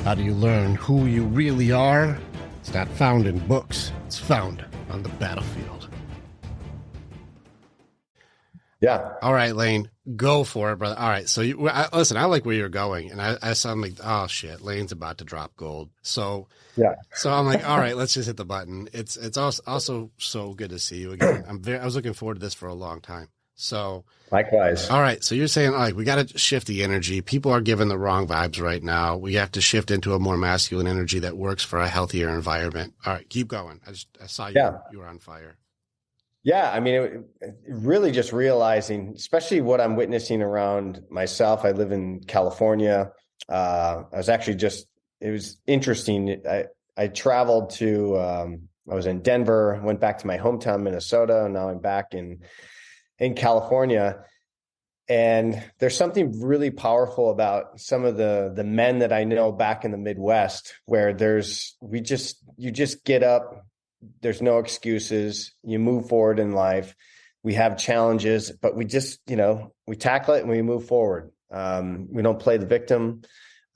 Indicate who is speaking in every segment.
Speaker 1: How do you learn who you really are? It's not found in books. It's found on the battlefield.
Speaker 2: Yeah.
Speaker 1: All right, Lane, go for it, brother. All right. So listen, I like where you're going, and I sound like, oh shit, Lane's about to drop gold. So
Speaker 2: yeah.
Speaker 1: So I'm like, all right, let's just hit the button. It's also so good to see you again. I was looking forward to this for a long time. So
Speaker 2: likewise.
Speaker 1: All right. So you're saying, like, we got to shift the energy. People are giving the wrong vibes right now. We have to shift into a more masculine energy that works for a healthier environment. All right, keep going. I saw you. Yeah. You were on fire.
Speaker 2: Yeah. I mean, really just realizing, especially what I'm witnessing around myself. I live in California. I was actually it was interesting. I traveled to, I was in Denver, went back to my hometown, Minnesota, and now I'm back in California. And there's something really powerful about some of the men that I know back in the Midwest, where you just get up, there's no excuses, you move forward in life. We have challenges, but we just, we tackle it and we move forward. We don't play the victim.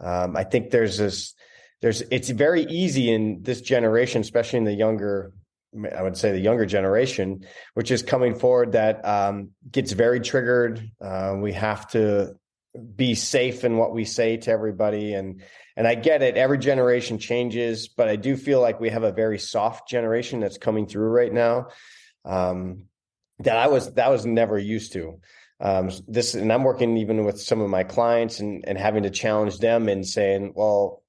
Speaker 2: I think it's very easy in this generation, especially in the younger generation, which is coming forward, that gets very triggered. We have to be safe in what we say to everybody. And I get it. Every generation changes, but I do feel like we have a very soft generation that's coming through right now, that I was never used to. And I'm working even with some of my clients and having to challenge them and saying, well,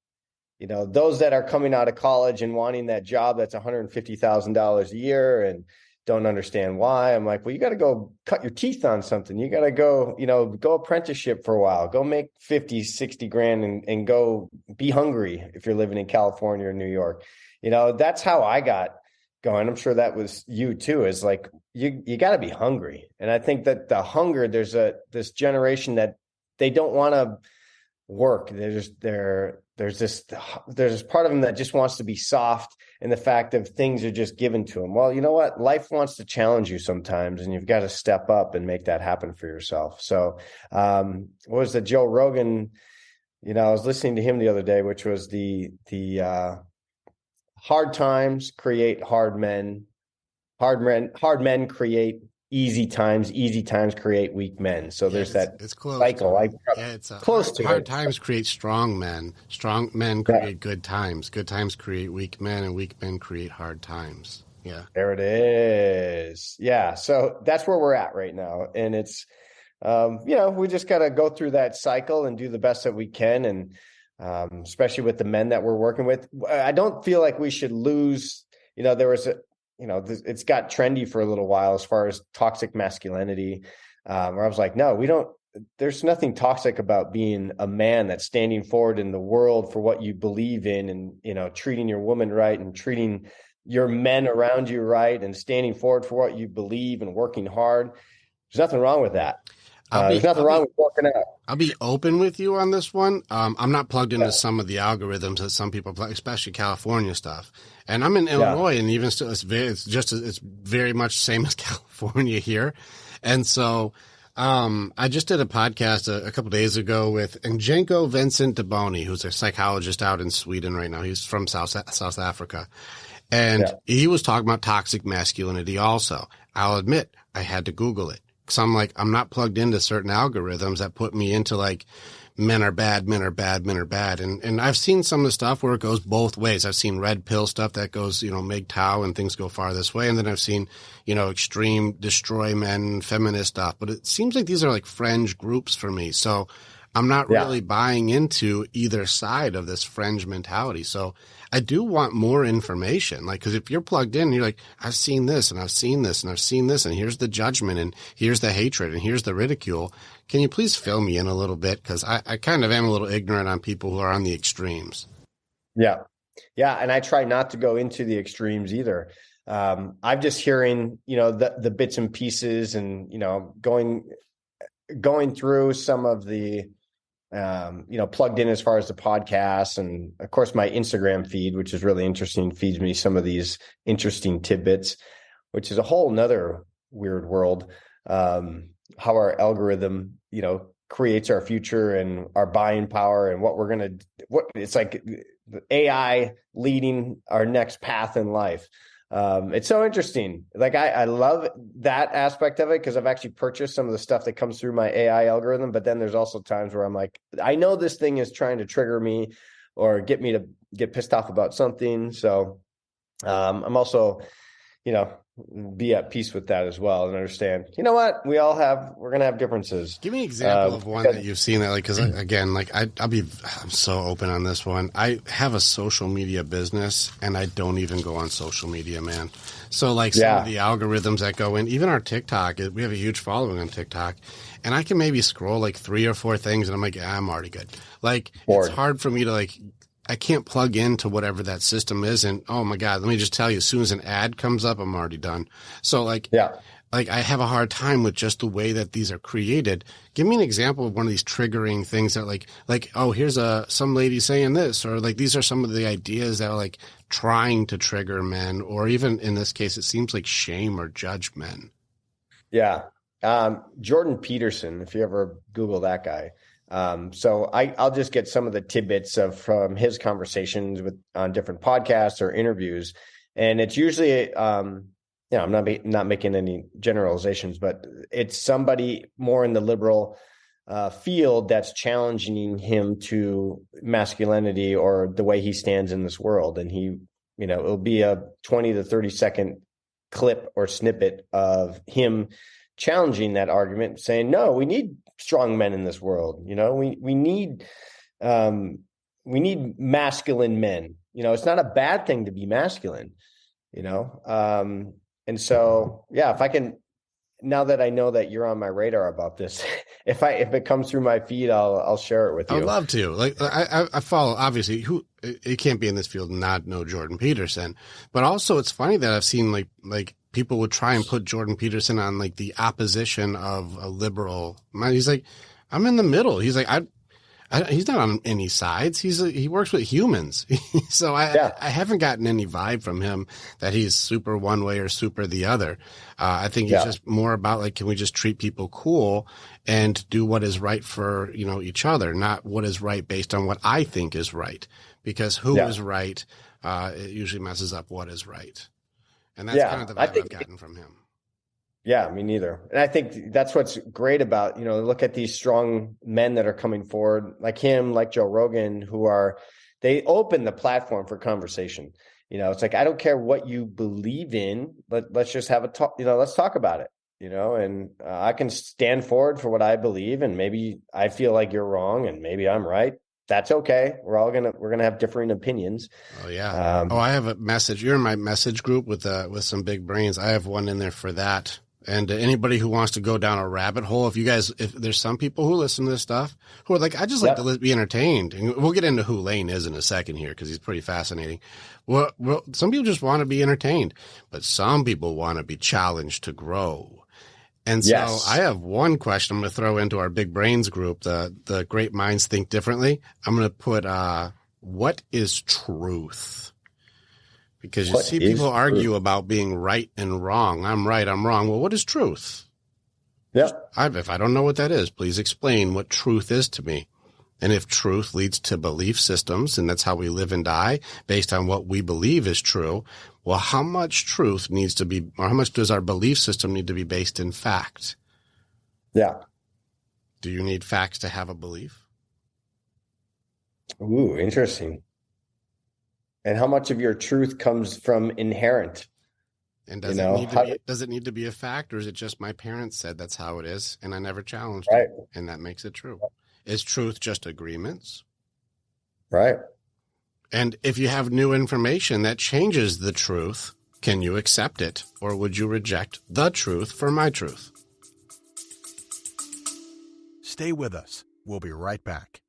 Speaker 2: those that are coming out of college and wanting that job that's $150,000 a year and don't understand why. I'm like, well, you got to go cut your teeth on something. You got to go, go apprenticeship for a while, go make 50, 60 grand and go be hungry if you're living in California or New York. That's how I got going. I'm sure that was you too, is like, you got to be hungry. And I think that the hunger, there's this generation that they don't want to work. There's this part of them that just wants to be soft, and the fact of things are just given to them. Well, you know what? Life wants to challenge you sometimes, and you've got to step up and make that happen for yourself. So, what was the Joe Rogan? I was listening to him the other day, which was the hard times create hard men. Hard men create easy times create weak men. So there's
Speaker 1: it's close
Speaker 2: cycle.
Speaker 1: It's close to hard times create strong men. Strong men create good times. Good times create weak men, and weak men create hard times. Yeah.
Speaker 2: There it is. Yeah. So that's where we're at right now. And it's, we just got to go through that cycle and do the best that we can. And especially with the men that we're working with, I don't feel like we should lose, there was it's got trendy for a little while as far as toxic masculinity, where I was like, no, there's nothing toxic about being a man that's standing forward in the world for what you believe in, and, treating your woman right and treating your men around you right and standing forward for what you believe and working hard. There's nothing wrong with that. There's nothing wrong with working out.
Speaker 1: I'll be open with you on this one. I'm not plugged into some of the algorithms that some people plug, especially California stuff. And I'm in Illinois, and even still, it's very much same as California here. And so, I just did a podcast a couple of days ago with Njenko Vincent Deboni, who's a psychologist out in Sweden right now. He's from South Africa. And he was talking about toxic masculinity also. I'll admit, I had to Google it. So I'm not plugged into certain algorithms that put me into like, men are bad, men are bad, men are bad. And I've seen some of the stuff where it goes both ways. I've seen red pill stuff that goes, MGTOW and things go far this way. And then I've seen, extreme destroy men, feminist stuff. But it seems like these are like fringe groups for me. So I'm not really buying into either side of this fringe mentality. So I do want more information. Like, cause if you're plugged in, you're like, I've seen this and I've seen this and I've seen this, and here's the judgment and here's the hatred and here's the ridicule. Can you please fill me in a little bit? Cause I kind of am a little ignorant on people who are on the extremes.
Speaker 2: Yeah. Yeah. And I try not to go into the extremes either. I'm just hearing, the bits and pieces and, going through some of the, plugged in as far as the podcasts, and of course my Instagram feed, which is really interesting, feeds me some of these interesting tidbits, which is a whole nother weird world. How our algorithm, creates our future and our buying power and what it's like AI leading our next path in life. It's so interesting. Like I love that aspect of it because I've actually purchased some of the stuff that comes through my AI algorithm. But then there's also times where I'm like, I know this thing is trying to trigger me or get me to get pissed off about something. So I'm also, be at peace with that as well and understand, we're going to have differences.
Speaker 1: Give me an example of one that you've seen that, like, because again, like I'm so open on this one. I have a social media business and I don't even go on social media, man. So like some of the algorithms that go in, even our TikTok, we have a huge following on TikTok, and I can maybe scroll like 3 or 4 things and I'm like, I'm already good. Like it's hard for me to I can't plug into whatever that system is. And oh my God, let me just tell you, as soon as an ad comes up, I'm already done. So like I have a hard time with just the way that these are created. Give me an example of one of these triggering things that like, oh, here's some lady saying this, or like, these are some of the ideas that are like trying to trigger men, or even in this case, it seems like shame or judge men. Yeah.
Speaker 2: Jordan Peterson, if you ever Google that guy. So I'll just get some of the tidbits from his conversations on different podcasts or interviews. And it's usually, I'm not making any generalizations, but it's somebody more in the liberal field that's challenging him to masculinity or the way he stands in this world. And it'll be a 20 to 30 second clip or snippet of him challenging that argument, saying, no, we need strong men in this world. We need masculine men. It's not a bad thing to be masculine, and so, if I can, now that I know that you're on my radar about this, if it comes through my feed, I'll share it with you.
Speaker 1: I'd love to. Like I follow, obviously, it can't be in this field and not know Jordan Peterson, but also it's funny that I've seen like people would try and put Jordan Peterson on like the opposition of a liberal. He's like, I'm in the middle. He's like, he's not on any sides. He works with humans. So I haven't gotten any vibe from him that he's super one way or super the other. I think he's just more about like, can we just treat people cool and do what is right for, each other, not what is right based on what I think is right, because who is right, it usually messes up what is right. And that's kind of the vibe I've gotten from him.
Speaker 2: Yeah, me neither. And I think that's what's great about, look at these strong men that are coming forward, like him, like Joe Rogan, they open the platform for conversation. It's like, I don't care what you believe in, but let's just have a talk, let's talk about it, and I can stand forward for what I believe. And maybe I feel like you're wrong and maybe I'm right. That's okay. We're going to have differing opinions.
Speaker 1: Oh yeah. I have a message. You're in my message group with some big brains. I have one in there for that. And anybody who wants to go down a rabbit hole, if there's some people who listen to this stuff who are like, I just like to be entertained. And we'll get into who Lane is in a second here, because he's pretty fascinating. Well, some people just want to be entertained, but some people want to be challenged to grow. And so I have one question I'm going to throw into our big brains group, the great minds think differently. I'm going to put, what is truth? Because you see people argue about being right and wrong. I'm right, I'm wrong. Well, what is truth?
Speaker 2: Yeah.
Speaker 1: If I don't know what that is, please explain what truth is to me. And if truth leads to belief systems, and that's how we live and die based on what we believe is true, well, how much truth needs to be, or how much does our belief system need to be based in fact?
Speaker 2: Yeah.
Speaker 1: Do you need facts to have a belief?
Speaker 2: Ooh, interesting. And how much of your truth comes from inherent?
Speaker 1: And does it need to be a fact, or is it just my parents said that's how it is, and I never challenged it, and that makes it true? Is truth just agreements?
Speaker 2: Right.
Speaker 1: And if you have new information that changes the truth, can you accept it, or would you reject the truth for my truth?
Speaker 3: Stay with us. We'll be right back.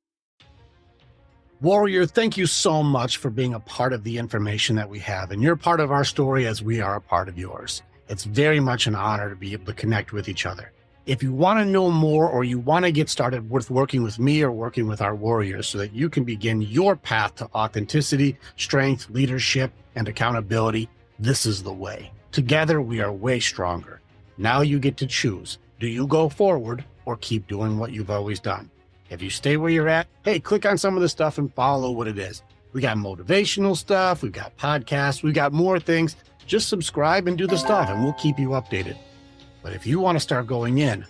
Speaker 4: Warrior, thank you so much for being a part of the information that we have. And you're part of our story as we are a part of yours. It's very much an honor to be able to connect with each other. If you want to know more, or you want to get started with working with me or working with our warriors so that you can begin your path to authenticity, strength, leadership, and accountability, this is the way. Together, we are way stronger. Now you get to choose. Do you go forward, or keep doing what you've always done. If you stay where you're at, hey, click on some of the stuff and follow what it is. We got motivational stuff, we've got podcasts, we've got more things. Just subscribe and do the stuff, and we'll keep you updated. But if you want to start going in,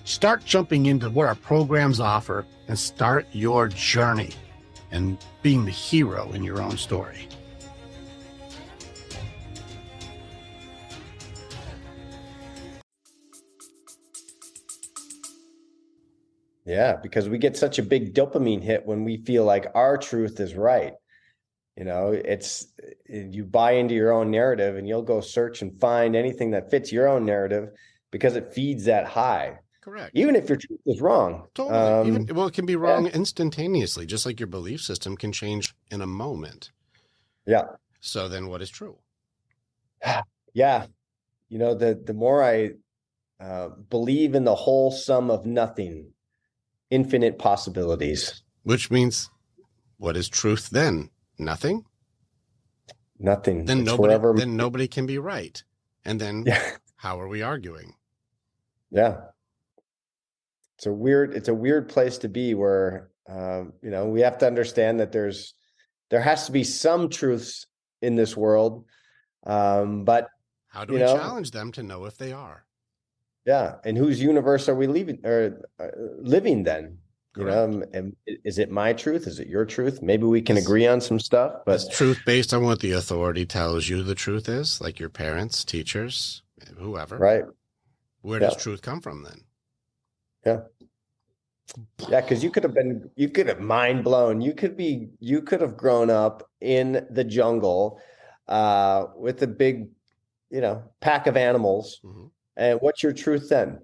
Speaker 4: start jumping into what our programs offer and start your journey and being the hero in your own story.
Speaker 2: Yeah, because we get such a big dopamine hit when we feel like our truth is right. You know, you buy into your own narrative and you'll go search and find anything that fits your own narrative because it feeds that high.
Speaker 1: Correct.
Speaker 2: Even if your truth is wrong.
Speaker 1: Totally. It can be wrong instantaneously, just like your belief system can change in a moment.
Speaker 2: Yeah.
Speaker 1: So then what is true?
Speaker 2: Yeah. You know, the more I believe in the whole sum of nothing, infinite possibilities.
Speaker 1: Which means, what is truth then? Nothing?
Speaker 2: Nothing.
Speaker 1: Then nobody can be right. And then how are we arguing?
Speaker 2: Yeah. It's a weird place to be where, we have to understand that there has to be some truths in this world. But
Speaker 1: how do we challenge them to know if they are?
Speaker 2: Yeah. And whose universe are we living then?
Speaker 1: Correct.
Speaker 2: And is it my truth? Is it your truth? Maybe we can agree on some stuff, but
Speaker 1: is truth based on what the authority tells you the truth is, like your parents, teachers, whoever.
Speaker 2: Right.
Speaker 1: Where does truth come from then?
Speaker 2: Yeah. Yeah, because you could have mind blown. You could have grown up in the jungle with a big, pack of animals. Mm-hmm. And what's your truth then?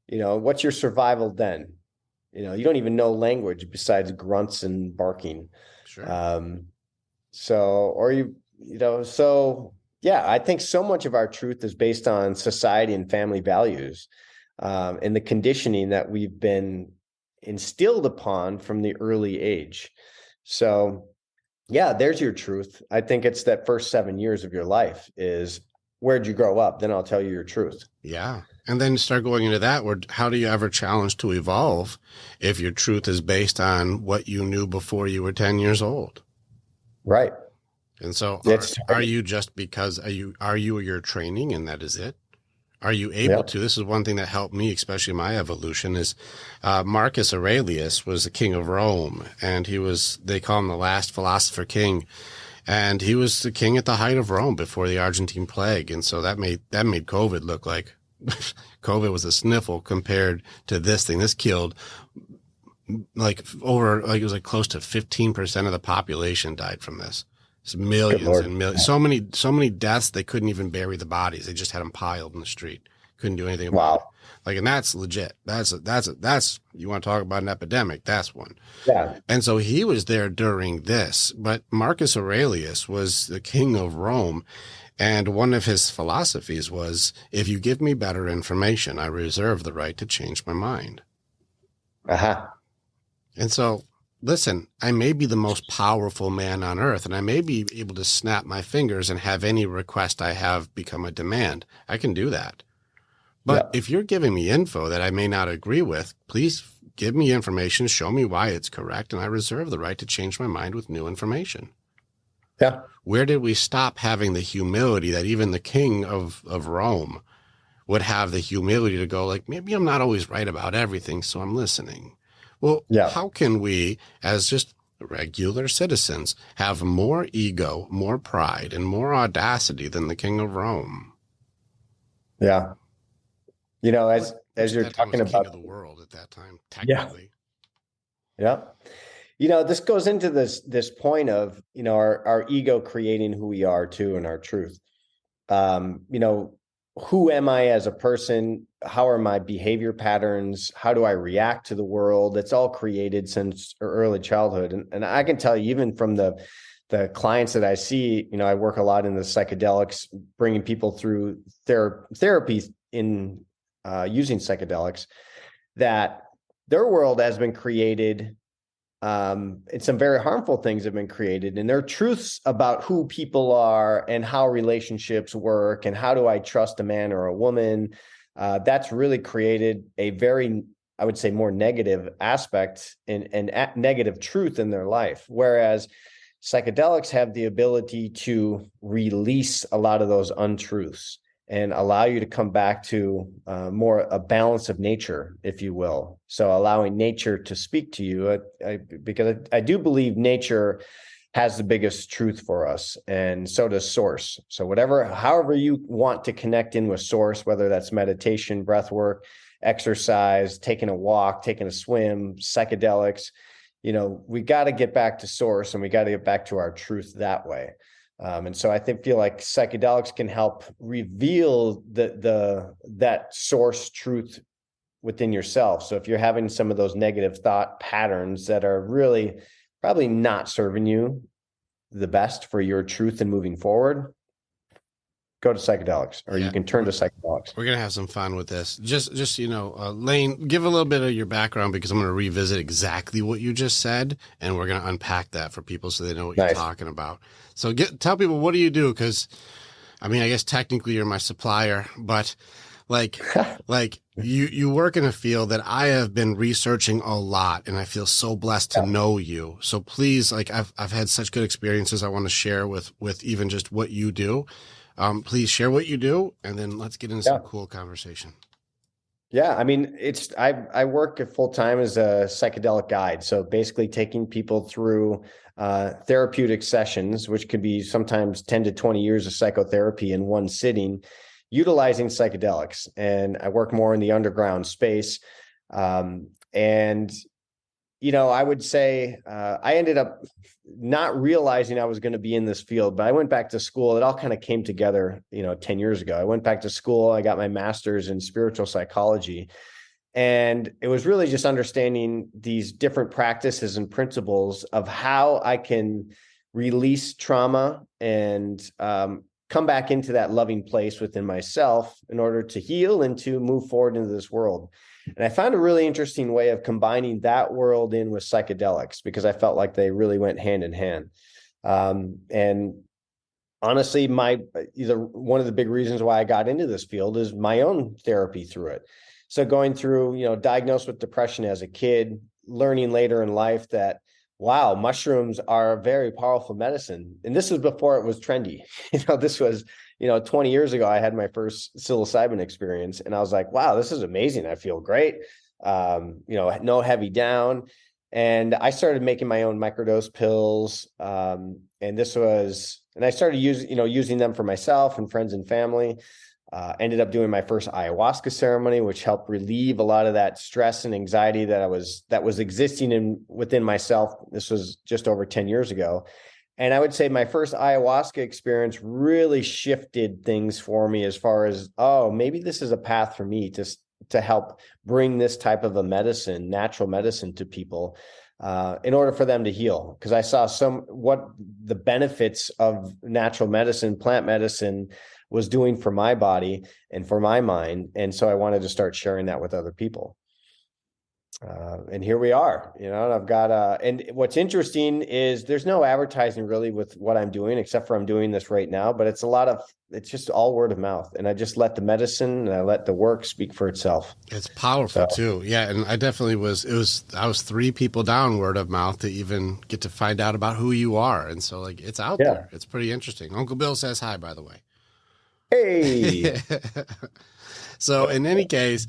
Speaker 2: What's your survival then? You don't even know language besides grunts and barking.
Speaker 1: Sure.
Speaker 2: I think so much of our truth is based on society and family values, and the conditioning that we've been instilled upon from the early age. So, yeah, there's your truth. I think it's that first 7 years of your life is, where'd you grow up? Then I'll tell you your truth.
Speaker 1: Yeah. And then start going into that where how do you ever challenge to evolve if your truth is based on what you knew before you were 10 years old?
Speaker 2: Right.
Speaker 1: And so are you just because are you your training and that is it? Are you able to? This is one thing that helped me, especially my evolution, is Marcus Aurelius was the king of Rome, and they call him the last philosopher king. And he was the king at the height of Rome before the Argentine plague. And so that made COVID look like COVID was a sniffle compared to this thing. This killed it was close to 15% of the population died from this. It's millions and millions. So many deaths, they couldn't even bury the bodies. They just had them piled in the street. Couldn't do anything about it. And that's legit. That's you want to talk about an epidemic. That's one.
Speaker 2: Yeah.
Speaker 1: And so he was there during this, but Marcus Aurelius was the king of Rome. And one of his philosophies was, if you give me better information, I reserve the right to change my mind.
Speaker 2: Uh-huh.
Speaker 1: And so, listen, I may be the most powerful man on earth, and I may be able to snap my fingers and have any request I have become a demand. I can do that. But if you're giving me info that I may not agree with, please give me information, show me why it's correct, and I reserve the right to change my mind with new information.
Speaker 2: Yeah.
Speaker 1: Where did we stop having the humility that even the king of Rome would have the humility to go like, maybe I'm not always right about everything, so I'm listening. Well, how can we, as just regular citizens, have more ego, more pride, and more audacity than the king of Rome?
Speaker 2: Yeah. As you're talking about
Speaker 1: king of the world at that time, technically.
Speaker 2: Yeah. This goes into this point of, our ego creating who we are too, and our truth. Who am I as a person? How are my behavior patterns? How do I react to the world? It's all created since early childhood. And I can tell you, even from the clients that I see, I work a lot in the psychedelics, bringing people through therapy in using psychedelics, that their world has been created. And some very harmful things have been created, and their truths about who people are and how relationships work and how do I trust a man or a woman. That's really created a very I would say, more negative aspect and negative truth in their life. Whereas psychedelics have the ability to release a lot of those untruths and allow you to come back to more a balance of nature, if you will. So allowing nature to speak to you, because I do believe nature has the biggest truth for us, and so does source. So however you want to connect in with source, whether that's meditation, breath work, exercise, taking a walk, taking a swim, psychedelics, we got to get back to source, and we got to get back to our truth that way. And so I feel like psychedelics can help reveal that source truth within yourself. So if you're having some of those negative thought patterns that are really probably not serving you the best for your truth and moving forward, go to psychedelics, or you can turn to psychedelics.
Speaker 1: We're going to have some fun with this. Just Lane, give a little bit of your background, because I'm going to revisit exactly what you just said, and we're going to unpack that for people so they know what you're talking about. So tell people, what do you do? Because, I guess technically you're my supplier, but like you work in a field that I have been researching a lot, and I feel so blessed to know you. So please, I've had such good experiences I want to share with even just what you do. Please share what you do, and then let's get into some cool conversation.
Speaker 2: Yeah. I work full time as a psychedelic guide. So basically taking people through therapeutic sessions, which could be sometimes 10 to 20 years of psychotherapy in one sitting, utilizing psychedelics. And I work more in the underground space. I would say I ended up not realizing I was going to be in this field, but I went back to school. It all kind of came together, 10 years ago. I went back to school. I got my master's in spiritual psychology. And it was really just understanding these different practices and principles of how I can release trauma and come back into that loving place within myself in order to heal and to move forward into this world. And I found a really interesting way of combining that world in with psychedelics, because I felt like they really went hand in hand. And honestly, one of the big reasons why I got into this field is my own therapy through it. So going through, diagnosed with depression as a kid, learning later in life that, wow, mushrooms are a very powerful medicine. And this was before it was trendy. This was, 20 years ago, I had my first psilocybin experience, and I was like, wow, this is amazing. I feel great. No heavy down. And I started making my own microdose pills. And I started using them for myself and friends and family. Ended up doing my first ayahuasca ceremony, which helped relieve a lot of that stress and anxiety that was existing within myself. This was just over 10 years ago. And I would say my first ayahuasca experience really shifted things for me as far as, maybe this is a path for me to help bring this type of a medicine, natural medicine, to people in order for them to heal. Because I saw what the benefits of natural medicine, plant medicine, was doing for my body and for my mind. And so I wanted to start sharing that with other people. And here we are, and I've got, and what's interesting is there's no advertising really with what I'm doing, except for I'm doing this right now, but it's just all word of mouth. And I just let the medicine and I let the work speak for itself.
Speaker 1: It's powerful too. Yeah. And I definitely I was 3 people down word of mouth to even get to find out about who you are. And so it's out there. It's pretty interesting. Uncle Bill says hi, by the way.
Speaker 2: Hey.
Speaker 1: So in any case,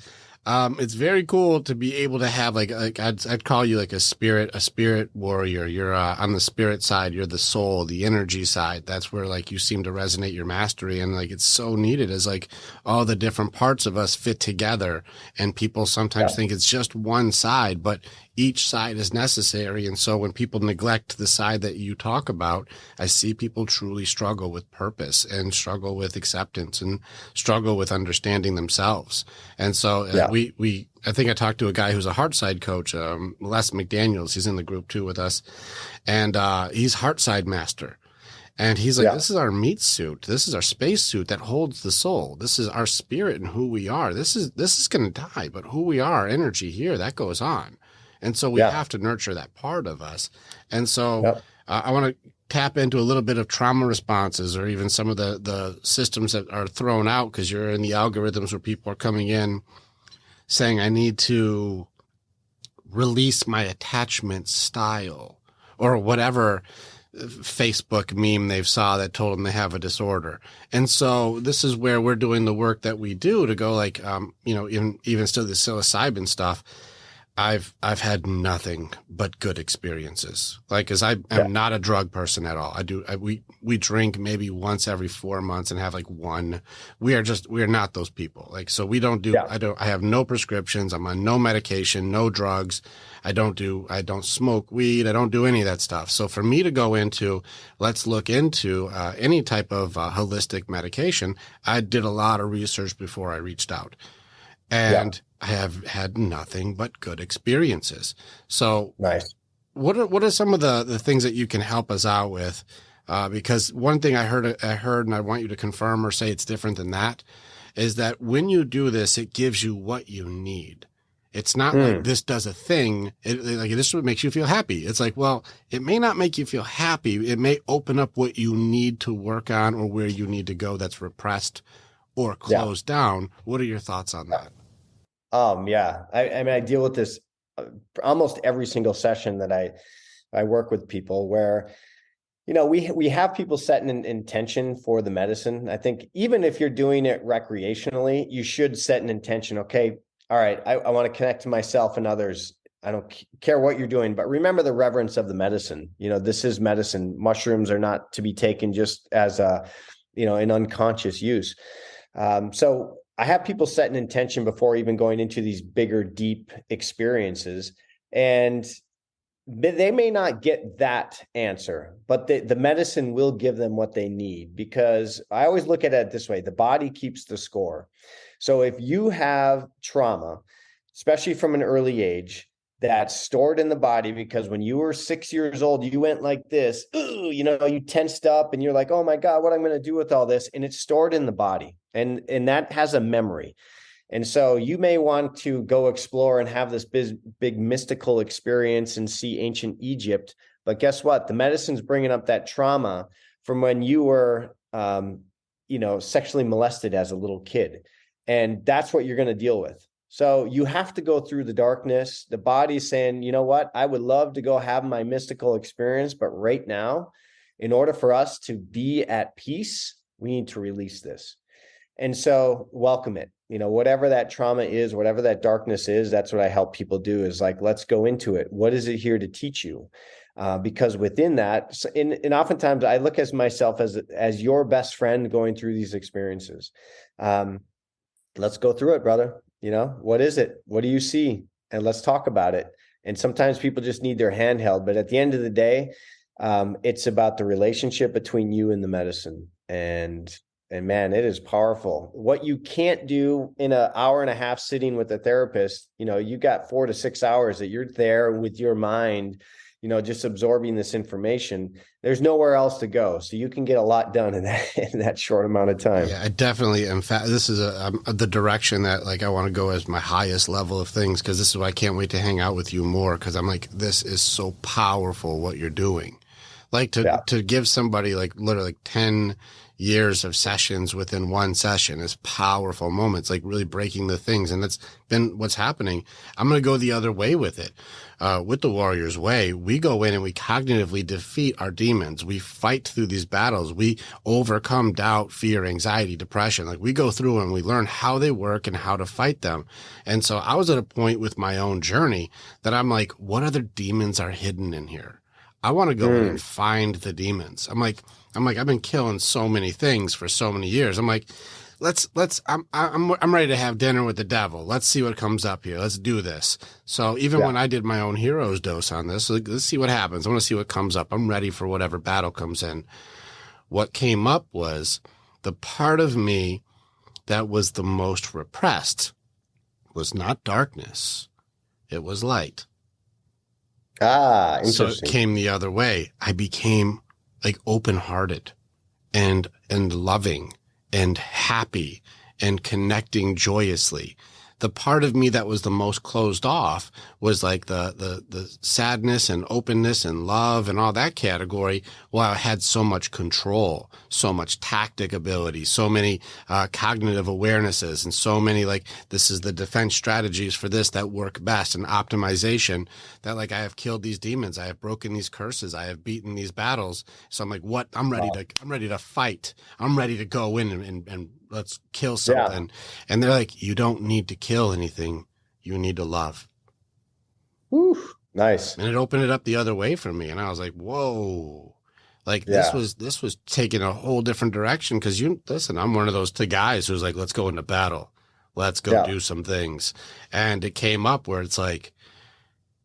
Speaker 1: it's very cool to be able to have I'd call you like a spirit warrior. You're on the spirit side. You're the soul, the energy side. That's where you seem to resonate your mastery, and it's so needed as all the different parts of us fit together. And people sometimes think it's just one side, but each side is necessary. And so when people neglect the side that you talk about, I see people truly struggle with purpose and struggle with acceptance and struggle with understanding themselves. And so I think I talked to a guy who's a heart side coach, Les McDaniels. He's in the group too with us. And he's heart side master. And he's like, this is our meat suit. This is our space suit that holds the soul. This is our spirit and who we are. This is going to die, but who we are, energy here, that goes on. And so we have to nurture that part of us. And so I want to tap into a little bit of trauma responses, or even some of the systems that are thrown out because you're in the algorithms where people are coming in saying, I need to release my attachment style or whatever Facebook meme they've saw that told them they have a disorder. And so this is where we're doing the work that we do to go like, even still the psilocybin stuff. I've had nothing but good experiences. Like, cause I'm not a drug person at all. We drink maybe once every 4 months and have like one. We are not those people. Like, so we don't do, I have no prescriptions. I'm on no medication, no drugs. I don't smoke weed. I don't do any of that stuff. So for me to go into, let's look into, any type of holistic medication, I did a lot of research before I reached out. And I have had nothing but good experiences. So
Speaker 2: nice.
Speaker 1: What are some of the things that you can help us out with? Because one thing I heard, and I want you to confirm or say it's different than that, is that when you do this, it gives you what you need. It's not like this does a thing. Like this is what makes you feel happy. It's like, well, it may not make you feel happy. It may open up what you need to work on or where you need to go that's repressed or closed down. What are your thoughts on that?
Speaker 2: I mean, I deal with this almost every single session that I work with people where, we have people setting an intention for the medicine. I think even if you're doing it recreationally, you should set an intention. Okay, all right, I want to connect to myself and others. I don't care what you're doing, but remember the reverence of the medicine. This is medicine. Mushrooms are not to be taken just as an unconscious use. So I have people set an intention before even going into these bigger, deep experiences, and they may not get that answer, but the medicine will give them what they need, because I always look at it this way: the body keeps the score. So if you have trauma, especially from an early age, that's stored in the body, because when you were 6 years old, you went like this, you tensed up and you're like, oh my God, what am I going to do with all this? And it's stored in the body. And that has a memory. And so you may want to go explore and have this big mystical experience and see ancient Egypt. But guess what? The medicine's bringing up that trauma from when you were, sexually molested as a little kid. And that's what you're going to deal with. So you have to go through the darkness. The body's saying, you know what? I would love to go have my mystical experience, but right now, in order for us to be at peace, we need to release this. And so welcome it. Whatever that trauma is, whatever that darkness is, that's what I help people do, is like, let's go into it. What is it here to teach you? Because within that, and oftentimes I look at myself as your best friend going through these experiences. Let's go through it, brother. What is it? What do you see? And let's talk about it. And sometimes people just need their hand held. But at the end of the day, it's about the relationship between you and the medicine. And man, it is powerful. What you can't do in an hour and a half sitting with a therapist, you got 4 to 6 hours that you're there with your mind, just absorbing this information. There's nowhere else to go. So you can get a lot done in that short amount of time.
Speaker 1: Yeah, I definitely, in fact, this is the direction that I want to go as my highest level of things, because this is why I can't wait to hang out with you more, because I'm like, this is so powerful what you're doing. To give somebody literally 10 years of sessions within one session is powerful moments, really breaking the things. And that's been what's happening. I'm going to go the other way with it. With the Warrior's Way, we go in and we cognitively defeat our demons. We fight through these battles. We overcome doubt, fear, anxiety, depression. We go through and we learn how they work and how to fight them. And so I was at a point with my own journey that I'm like, what other demons are hidden in here? I want to go in and find the demons. I'm like, I've been killing so many things for so many years. I'm like, I'm ready to have dinner with the devil. Let's see what comes up here. Let's do this. So even when I did my own hero's dose on this, let's see what happens. I want to see what comes up. I'm ready for whatever battle comes in. What came up was the part of me that was the most repressed was not darkness. It was light.
Speaker 2: Interesting.
Speaker 1: So it came the other way. I became open-hearted and loving and happy and connecting joyously. the part of me that was the most closed off was like the sadness and openness and love and all that category. Well, I had so much control, so much tactic ability, so many cognitive awarenesses, and so many like, this is the defense strategies for this that work best, and optimization, that like, I have killed these demons, I have broken these curses, I have beaten these battles. So I'm like, what? I'm ready to fight. I'm ready to go in and let's kill something. Yeah. And they're like, you don't need to kill anything. You need to love.
Speaker 2: Woo, nice.
Speaker 1: And it opened it up the other way for me. And I was like, whoa, like this was taking a whole different direction. Cause listen, I'm one of those two guys who's like, let's go into battle. Let's go do some things. And it came up where it's like,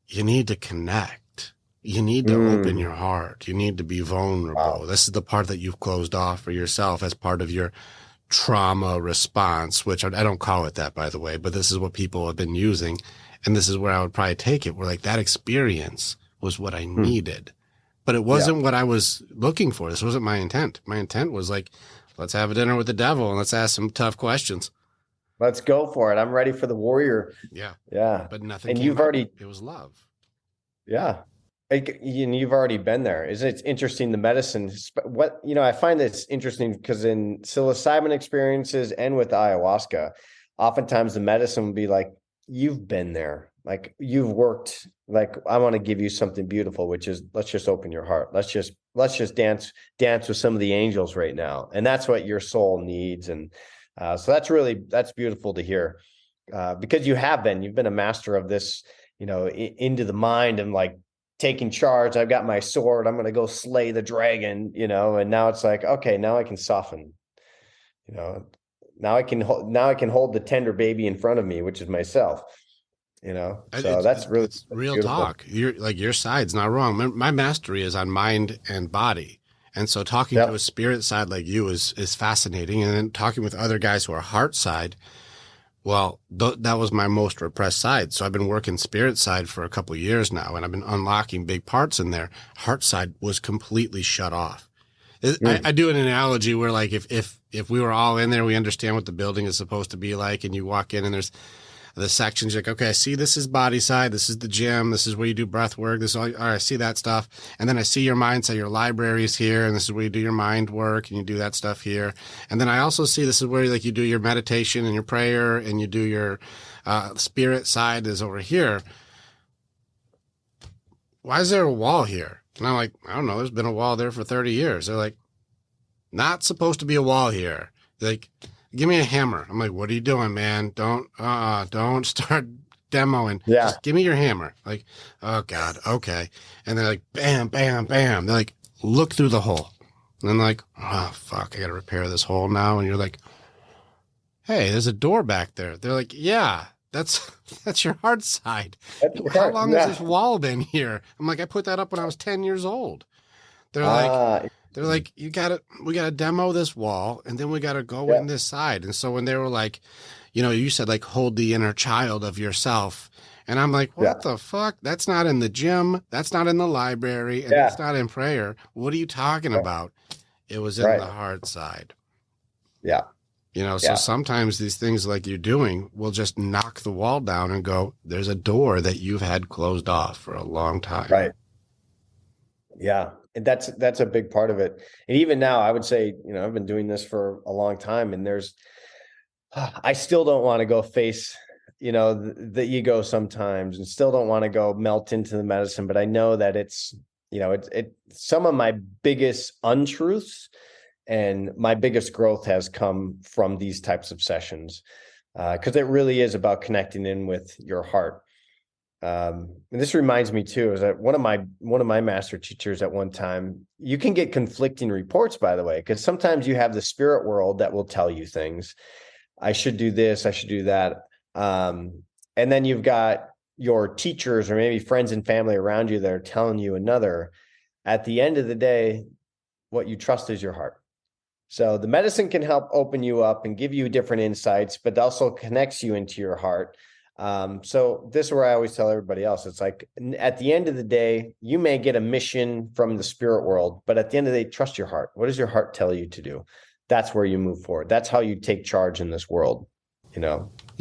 Speaker 1: you need to connect. You need to open your heart. You need to be vulnerable. Wow. This is the part that you've closed off for yourself as part of your trauma response, which I don't call it that, by the way, but this is what people have been using. And this is where I would probably take it, where like that experience was what I needed, but it wasn't what I was looking for. This wasn't my intent. My intent was like, let's have a dinner with the devil and let's ask some tough questions.
Speaker 2: Let's go for it. I'm ready for the warrior.
Speaker 1: Yeah.
Speaker 2: Yeah.
Speaker 1: But nothing.
Speaker 2: And
Speaker 1: it was love.
Speaker 2: Yeah. And you've already been there. Isn't it interesting? The medicine, I find this interesting because in psilocybin experiences and with ayahuasca, oftentimes the medicine would be like, you've been there. Like you've worked, like, I want to give you something beautiful, which is, let's just open your heart. Let's just dance with some of the angels right now. And that's what your soul needs. And so that's beautiful to hear because you've been a master of this, into the mind and like, taking charge. I've got my sword. I'm going to go slay the dragon, and now it's like, okay, now I can soften, now I can hold the tender baby in front of me, which is myself, so that's really
Speaker 1: real
Speaker 2: beautiful.
Speaker 1: Talk. Your side's not wrong. My mastery is on mind and body. And so talking to a spirit side like you is fascinating. And then talking with other guys who are heart side, well, that was my most repressed side. So I've been working spirit side for a couple of years now, and I've been unlocking big parts in there. Heart side was completely shut off. I do an analogy where like if we were all in there, we understand what the building is supposed to be like, and you walk in and there's the sections, you're like, okay, I see this is body side, this is the gym, this is where you do breath work, this is all right, I see that stuff. And then I see your mind, so your library is here, and this is where you do your mind work and you do that stuff here. And then I also see this is where like you do your meditation and your prayer and you do your spirit side is over here. Why is there a wall here? And I'm like, I don't know, there's been a wall there for 30 years. They're like, not supposed to be a wall here. They're like, give me a hammer. I'm like, what are you doing, man? Don't start demoing.
Speaker 2: Yeah.
Speaker 1: Just give me your hammer. Like, oh God. Okay. And they're like, bam, bam, bam. They're like, look through the hole. And I'm like, oh fuck, I got to repair this hole now. And you're like, hey, there's a door back there. They're like, yeah, that's your heart side. How long has this wall been here? I'm like, I put that up when I was 10 years old. They're like, we got to demo this wall, and then we got to go in this side. And so when they were like, you said like, hold the inner child of yourself. And I'm like, what the fuck? That's not in the gym. That's not in the library. And that's not in prayer. What are you talking about? It was in the heart side.
Speaker 2: Yeah.
Speaker 1: So sometimes these things like you're doing will just knock the wall down and go, there's a door that you've had closed off for a long time.
Speaker 2: Right. Yeah. And that's a big part of it. And even now I would say, I've been doing this for a long time, and I still don't want to go face, the ego sometimes, and still don't want to go melt into the medicine. But I know that it's some of my biggest untruths and my biggest growth has come from these types of sessions. Cause it really is about connecting in with your heart. And this reminds me too, is that one of my master teachers at one time, you can get conflicting reports, by the way, because sometimes you have the spirit world that will tell you things. I should do this, I should do that. And then you've got your teachers or maybe friends and family around you that are telling you another. At the end of the day, what you trust is your heart. So the medicine can help open you up and give you different insights, but also connects you into your heart. So this is where I always tell everybody else, it's like, at the end of the day, you may get a mission from the spirit world, but at the end of the day, trust your heart. What does your heart tell you to do? That's where you move forward. That's how you take charge in this world,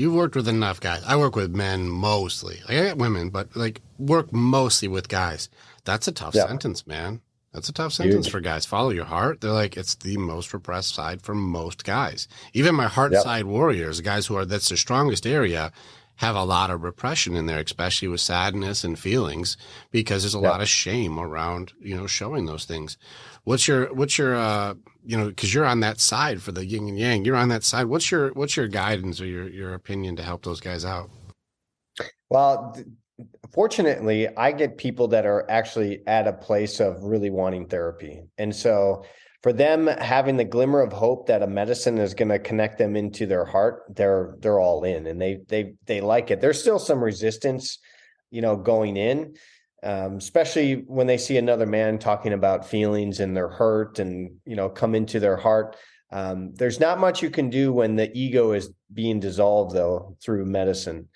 Speaker 1: You've worked with enough guys. I work with men mostly. I got women, but like work mostly with guys. That's a tough sentence, man. That's a tough sentence for guys. Follow your heart. They're like, it's the most repressed side for most guys. Even my heart side warriors, guys who are, that's their strongest area, have a lot of repression in there, especially with sadness and feelings, because there's a lot of shame around, you know, showing those things. What's your, you know, cause you're on that side for the yin and yang, you're on that side. What's your guidance or your opinion to help those guys out?
Speaker 2: Well, fortunately, I get people that are actually at a place of really wanting therapy. And so for them, having the glimmer of hope that a medicine is going to connect them into their heart, they're all in, and they like it. There's still some resistance, you know, going in, especially when they see another man talking about feelings and their hurt and, you know, come into their heart. There's not much you can do when the ego is being dissolved, though, through medicine.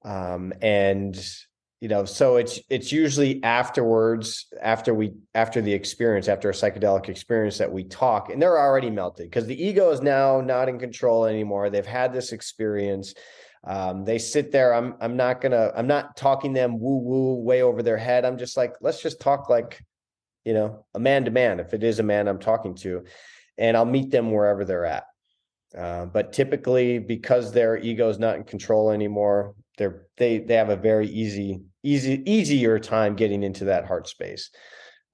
Speaker 2: And you know, so it's usually afterwards, after the experience, after a psychedelic experience, that we talk, and they're already melted because the ego is now not in control anymore. They've had this experience. They sit there. I'm not talking them woo woo way over their head. I'm just like, let's just talk like, you know, a man to man, if it is a man I'm talking to, and I'll meet them wherever they're at. But typically, because their ego is not in control anymore, they have a very easier time getting into that heart space.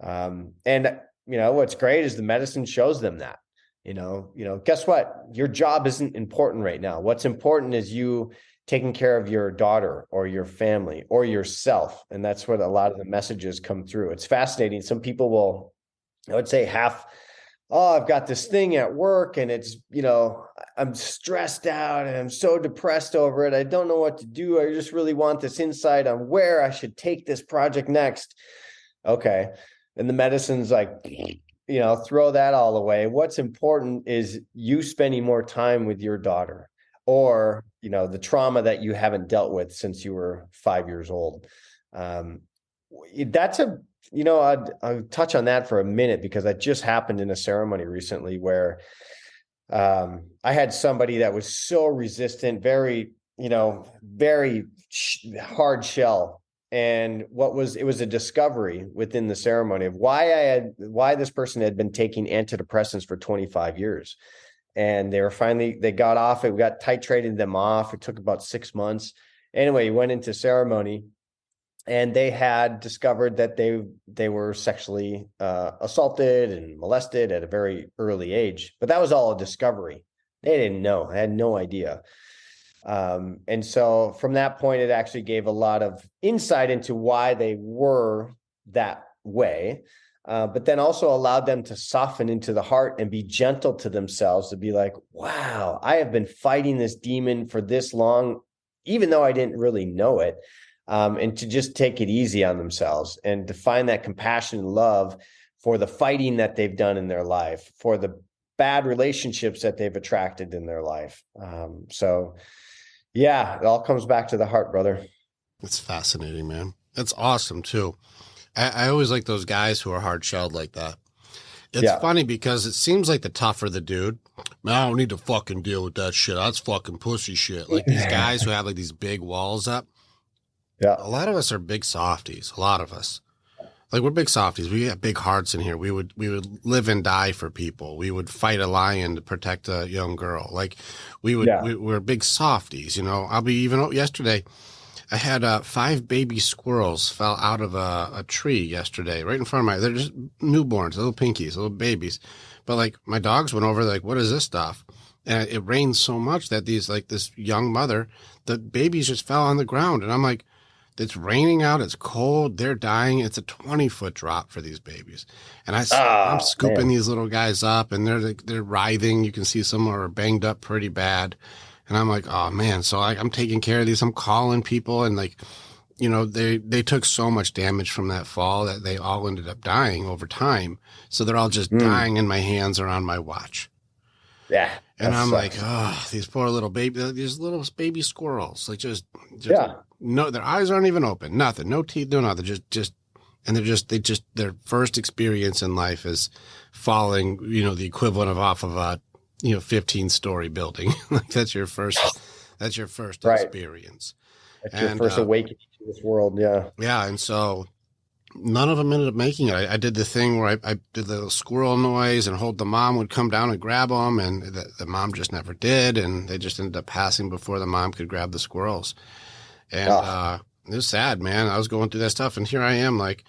Speaker 2: And you know, what's great is the medicine shows them that, you know, guess what? Your job isn't important right now. What's important is you taking care of your daughter or your family or yourself. And that's what a lot of the messages come through. It's fascinating. Some people will, I would say, I've got this thing at work and it's, you know, I'm stressed out and I'm so depressed over it. I don't know what to do. I just really want this insight on where I should take this project next. Okay. And the medicine's like, you know, throw that all away. What's important is you spending more time with your daughter, or, you know, the trauma that you haven't dealt with since you were 5 years old. That's a, you know, I'll touch on that for a minute, because that just happened in a ceremony recently where I had somebody that was so resistant, very, you know, very hard shell. And it was a discovery within the ceremony of why this person had been taking antidepressants for 25 years. And they got off it. We got titrated them off. It took about 6 months. Anyway, went into ceremony, and they had discovered that they were sexually assaulted and molested at a very early age. But that was all a discovery. They didn't know. I had no idea. And so from that point, it actually gave a lot of insight into why they were that way. But then also allowed them to soften into the heart and be gentle to themselves, to be like, wow, I have been fighting this demon for this long, even though I didn't really know it. And to just take it easy on themselves and to find that compassion and love for the fighting that they've done in their life, for the bad relationships that they've attracted in their life. So yeah, it all comes back to the heart, brother.
Speaker 1: It's fascinating, man. It's awesome too. I always like those guys who are hard shelled like that. It's funny because it seems like the tougher the dude, man, I don't need to fucking deal with that shit. That's fucking pussy shit. Like these guys who have like these big walls up.
Speaker 2: Yeah.
Speaker 1: A lot of us are big softies. A lot of us. Like we're big softies. We have big hearts in here. We would live and die for people. We would fight a lion to protect a young girl. Like we're big softies, you know. Yesterday, I had 5 baby squirrels fell out of a tree yesterday, right in front of they're just newborns, little pinkies, little babies. But like my dogs went over, like, what is this stuff? And it rained so much that this young mother, the babies just fell on the ground. And I'm like, it's raining out. It's cold. They're dying. It's a 20-foot drop for these babies. And I'm scooping these little guys up, and they're writhing. You can see some are banged up pretty bad. And I'm like, oh man. So I'm taking care of these. I'm calling people, and like, you know, they took so much damage from that fall that they all ended up dying over time. So they're all just dying in my hands or on my watch.
Speaker 2: Yeah.
Speaker 1: And I'm like, oh, these poor little these little baby squirrels, like just no, their eyes aren't even open, nothing, no teeth, no nothing, and their first experience in life is falling, you know, the equivalent of off of a, you know, 15-story building. Like that's your first That's your first
Speaker 2: Right.
Speaker 1: experience.
Speaker 2: That's your first awakening to this world. Yeah.
Speaker 1: Yeah. And so none of them ended up making it. I did the thing where I did the little squirrel noise and the mom would come down and grab them, and the mom just never did. And they just ended up passing before the mom could grab the squirrels. And it was sad, man. I was going through that stuff, and here I am like,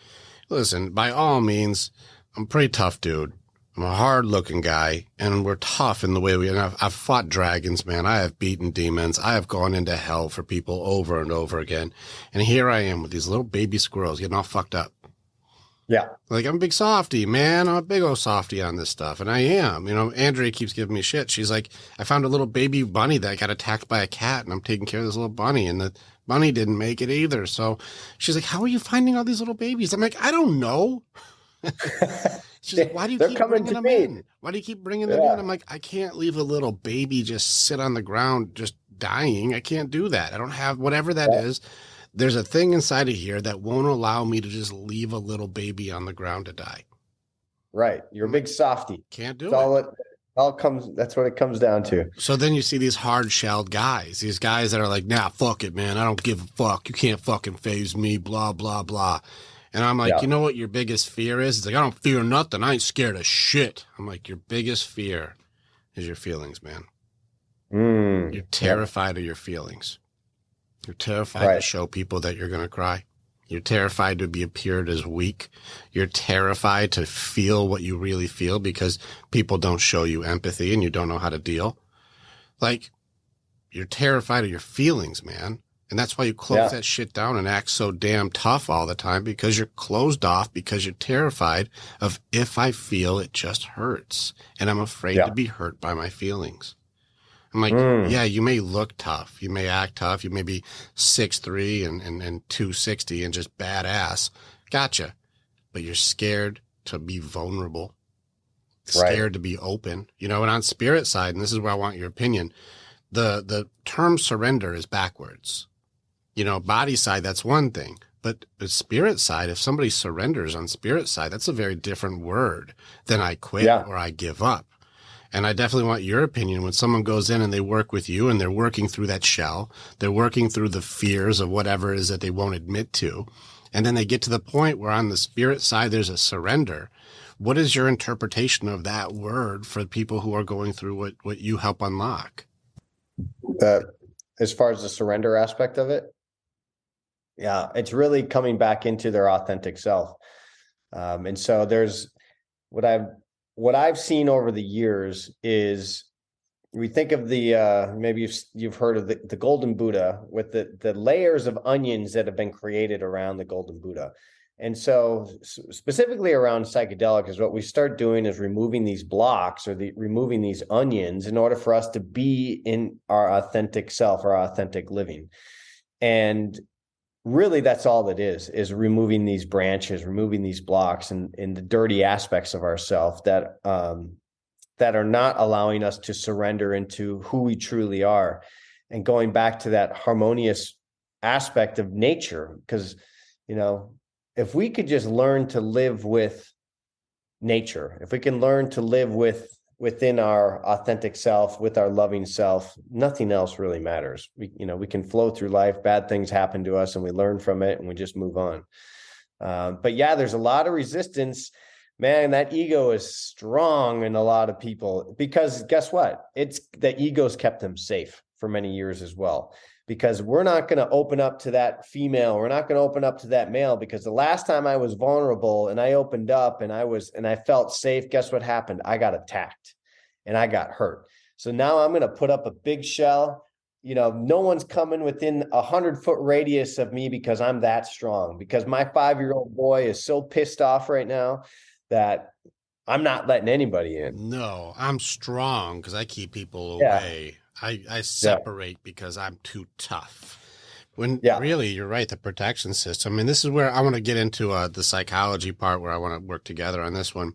Speaker 1: listen, by all means, I'm a pretty tough dude. I'm a hard-looking guy, and we're tough in the way I've fought dragons, man. I have beaten demons. I have gone into hell for people over and over again. And here I am with these little baby squirrels getting all fucked up.
Speaker 2: Yeah.
Speaker 1: Like, I'm a big softy, man. I'm a big old softy on this stuff. And I am. You know, Andrea keeps giving me shit. She's like, I found a little baby bunny that got attacked by a cat, and I'm taking care of this little bunny, and the bunny didn't make it either. So she's like, how are you finding all these little babies? I'm like, I don't know. She's like, why do you keep bringing them in? Why do you keep bringing them in? I'm like, I can't leave a little baby just sit on the ground just dying. I can't do that. I don't have whatever that is. There's a thing inside of here that won't allow me to just leave a little baby on the ground to die.
Speaker 2: Right. You're a big softy.
Speaker 1: Can't do it.
Speaker 2: That's what it comes down to.
Speaker 1: So then you see these hard-shelled guys, these guys that are like, nah, fuck it, man. I don't give a fuck. You can't fucking faze me, blah, blah, blah. And I'm like, you know what your biggest fear is? It's like, I don't fear nothing. I ain't scared of shit. I'm like, your biggest fear is your feelings, man. You're terrified of your feelings. You're terrified to show people that you're going to cry. You're terrified to be appeared as weak. You're terrified to feel what you really feel because people don't show you empathy and you don't know how to deal. Like, you're terrified of your feelings, man. And that's why you close that shit down and act so damn tough all the time, because you're closed off, because you're terrified of, if I feel it just hurts, and I'm afraid to be hurt by my feelings. I'm like, yeah, you may look tough. You may act tough. You may be 6'3" and 260 and just badass. Gotcha. But you're scared to be vulnerable, scared to be open, you know, and on spirit side, and this is where I want your opinion, the term surrender is backwards. You know, body side, that's one thing. But the spirit side, if somebody surrenders on spirit side, that's a very different word than I quit or I give up. And I definitely want your opinion when someone goes in and they work with you and they're working through that shell. They're working through the fears of whatever it is that they won't admit to. And then they get to the point where on the spirit side, there's a surrender. What is your interpretation of that word for people who are going through what you help unlock?
Speaker 2: As far as the surrender aspect of it, yeah, it's really coming back into their authentic self. And so there's what I've seen over the years is, we think of the maybe you've heard of the golden Buddha, with the layers of onions that have been created around the golden Buddha. And so specifically around psychedelic is what we start doing is removing these blocks or removing these onions in order for us to be in our authentic self, our authentic living. And really that's all it is removing these branches, removing these blocks and the dirty aspects of ourself that are not allowing us to surrender into who we truly are, and going back to that harmonious aspect of nature. Because, you know, if we could just learn to live with nature, if we can learn to live within our authentic self, with our loving self, nothing else really matters. We can flow through life. Bad things happen to us and we learn from it and we just move on. But yeah, there's a lot of resistance, man. That ego is strong in a lot of people, because guess what? It's the ego's kept them safe for many years as well. Because we're not going to open up to that female. We're not going to open up to that male, because the last time I was vulnerable and I opened up and I felt safe, guess what happened? I got attacked and I got hurt. So now I'm going to put up a big shell. You know, no one's coming within 100-foot radius of me because I'm that strong, because my 5-year-old boy is so pissed off right now that I'm not letting anybody in.
Speaker 1: No, I'm strong because I keep people away. I separate because I'm too tough. When really, you're right, the protection system. And this is where I want to get into the psychology part, where I want to work together on this one.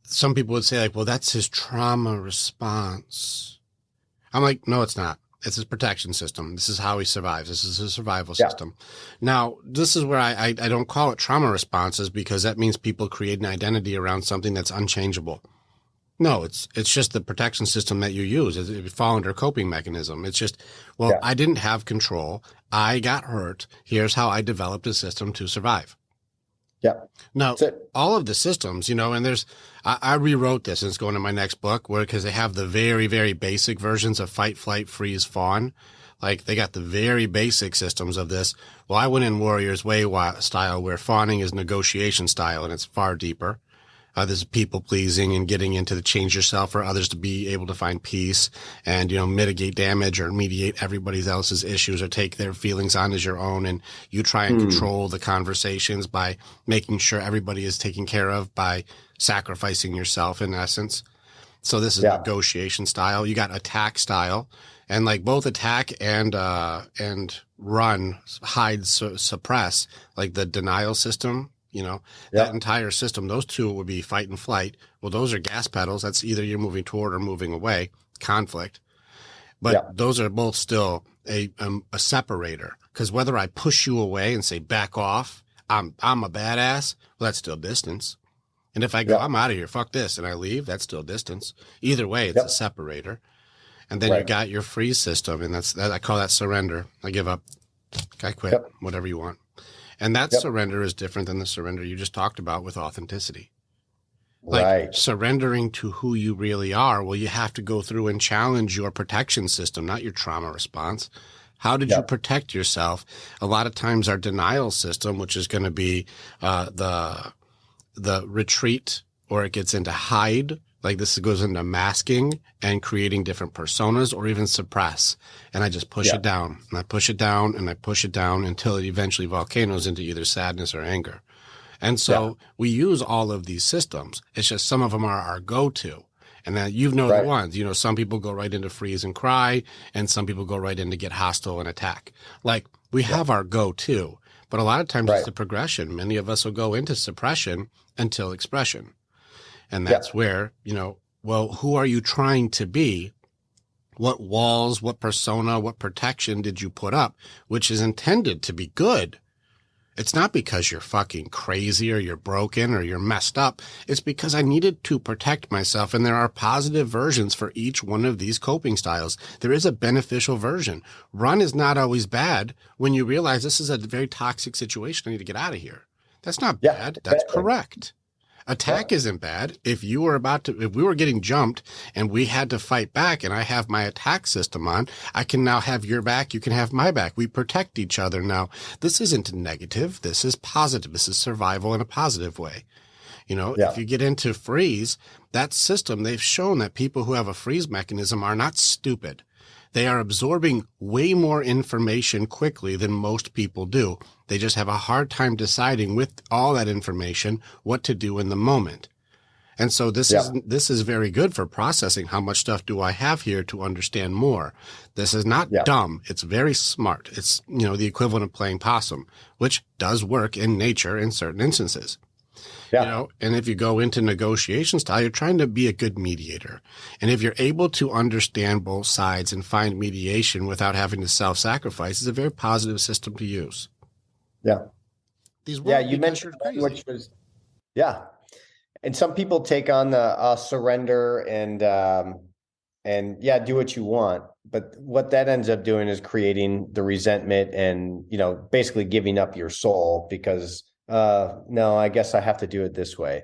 Speaker 1: Some people would say, like, well, that's his trauma response. I'm like, no, it's not. It's his protection system. This is how he survives. This is his survival system. Now, this is where I don't call it trauma responses, because that means people create an identity around something that's unchangeable. No, it's just the protection system that you use. It fall under coping mechanism. It's just, well,
Speaker 2: Yeah.
Speaker 1: I didn't have control. I got hurt. Here's how I developed a system to survive.
Speaker 2: Yeah.
Speaker 1: Now,
Speaker 2: That's it.
Speaker 1: all of the systems, you know, and I rewrote this, and it's going to my next book, because they have the very, very basic versions of fight, flight, freeze, fawn. Like, they got the very basic systems of this. Well, I went in Warrior's Way style, where fawning is negotiation style, and it's far deeper. There's people pleasing and getting into the change yourself for others to be able to find peace and, you know, mitigate damage or mediate everybody else's issues or take their feelings on as your own. And you try and control the conversations by making sure everybody is taken care of by sacrificing yourself, in essence. So this is negotiation style. You got attack style, and like both attack and run, hide, suppress, like the denial system. You know, that entire system, those two would be fight and flight. Well, those are gas pedals. That's either you're moving toward or moving away, conflict. But those are both still a separator, because whether I push you away and say, back off, I'm a badass, well, that's still distance. And if I go, I'm out of here, fuck this, and I leave, that's still distance. Either way, it's a separator. And then you got your freeze system, and I call that surrender. I give up. I quit, whatever you want. And that surrender is different than the surrender you just talked about with authenticity. Like surrendering to who you really are. Well, you have to go through and challenge your protection system, not your trauma response. How did you protect yourself? A lot of times our denial system, which is going to be the retreat, or it gets into hide. Like this goes into masking and creating different personas, or even suppress. And I just push it down, and I push it down, and I push it down until it eventually volcanoes into either sadness or anger. And so we use all of these systems. It's just some of them are our go-to. And then you know the ones. You know, some people go right into freeze and cry, and some people go right into get hostile and attack. Like we have our go-to, but a lot of times it's the progression. Many of us will go into suppression until expression. And that's where, you know, well, who are you trying to be? What walls, what persona, what protection did you put up, which is intended to be good? It's not because you're fucking crazy or you're broken or you're messed up. It's because I needed to protect myself, and there are positive versions for each one of these coping styles. There is a beneficial version. Run is not always bad when you realize this is a very toxic situation. I need to get out of here. That's not bad. That's correct. Attack isn't bad. If we were getting jumped and we had to fight back, and I have my attack system on, I can now have your back. You can have my back. We protect each other now. This isn't negative. This is positive. This is survival in a positive way. You know, if you get into freeze, that system, they've shown that people who have a freeze mechanism are not stupid. They are absorbing way more information quickly than most people do. They just have a hard time deciding with all that information what to do in the moment. And so this is very good for processing. How much stuff do I have here to understand more? This is not dumb. It's very smart. It's, you know, the equivalent of playing possum, which does work in nature in certain instances. You know, and if you go into negotiation style, you're trying to be a good mediator. And if you're able to understand both sides and find mediation without having to self-sacrifice, it's a very positive system to use.
Speaker 2: You mentioned which was, and some people take on the surrender and do what you want. But what that ends up doing is creating the resentment and, you know, basically giving up your soul because no, I guess I have to do it this way.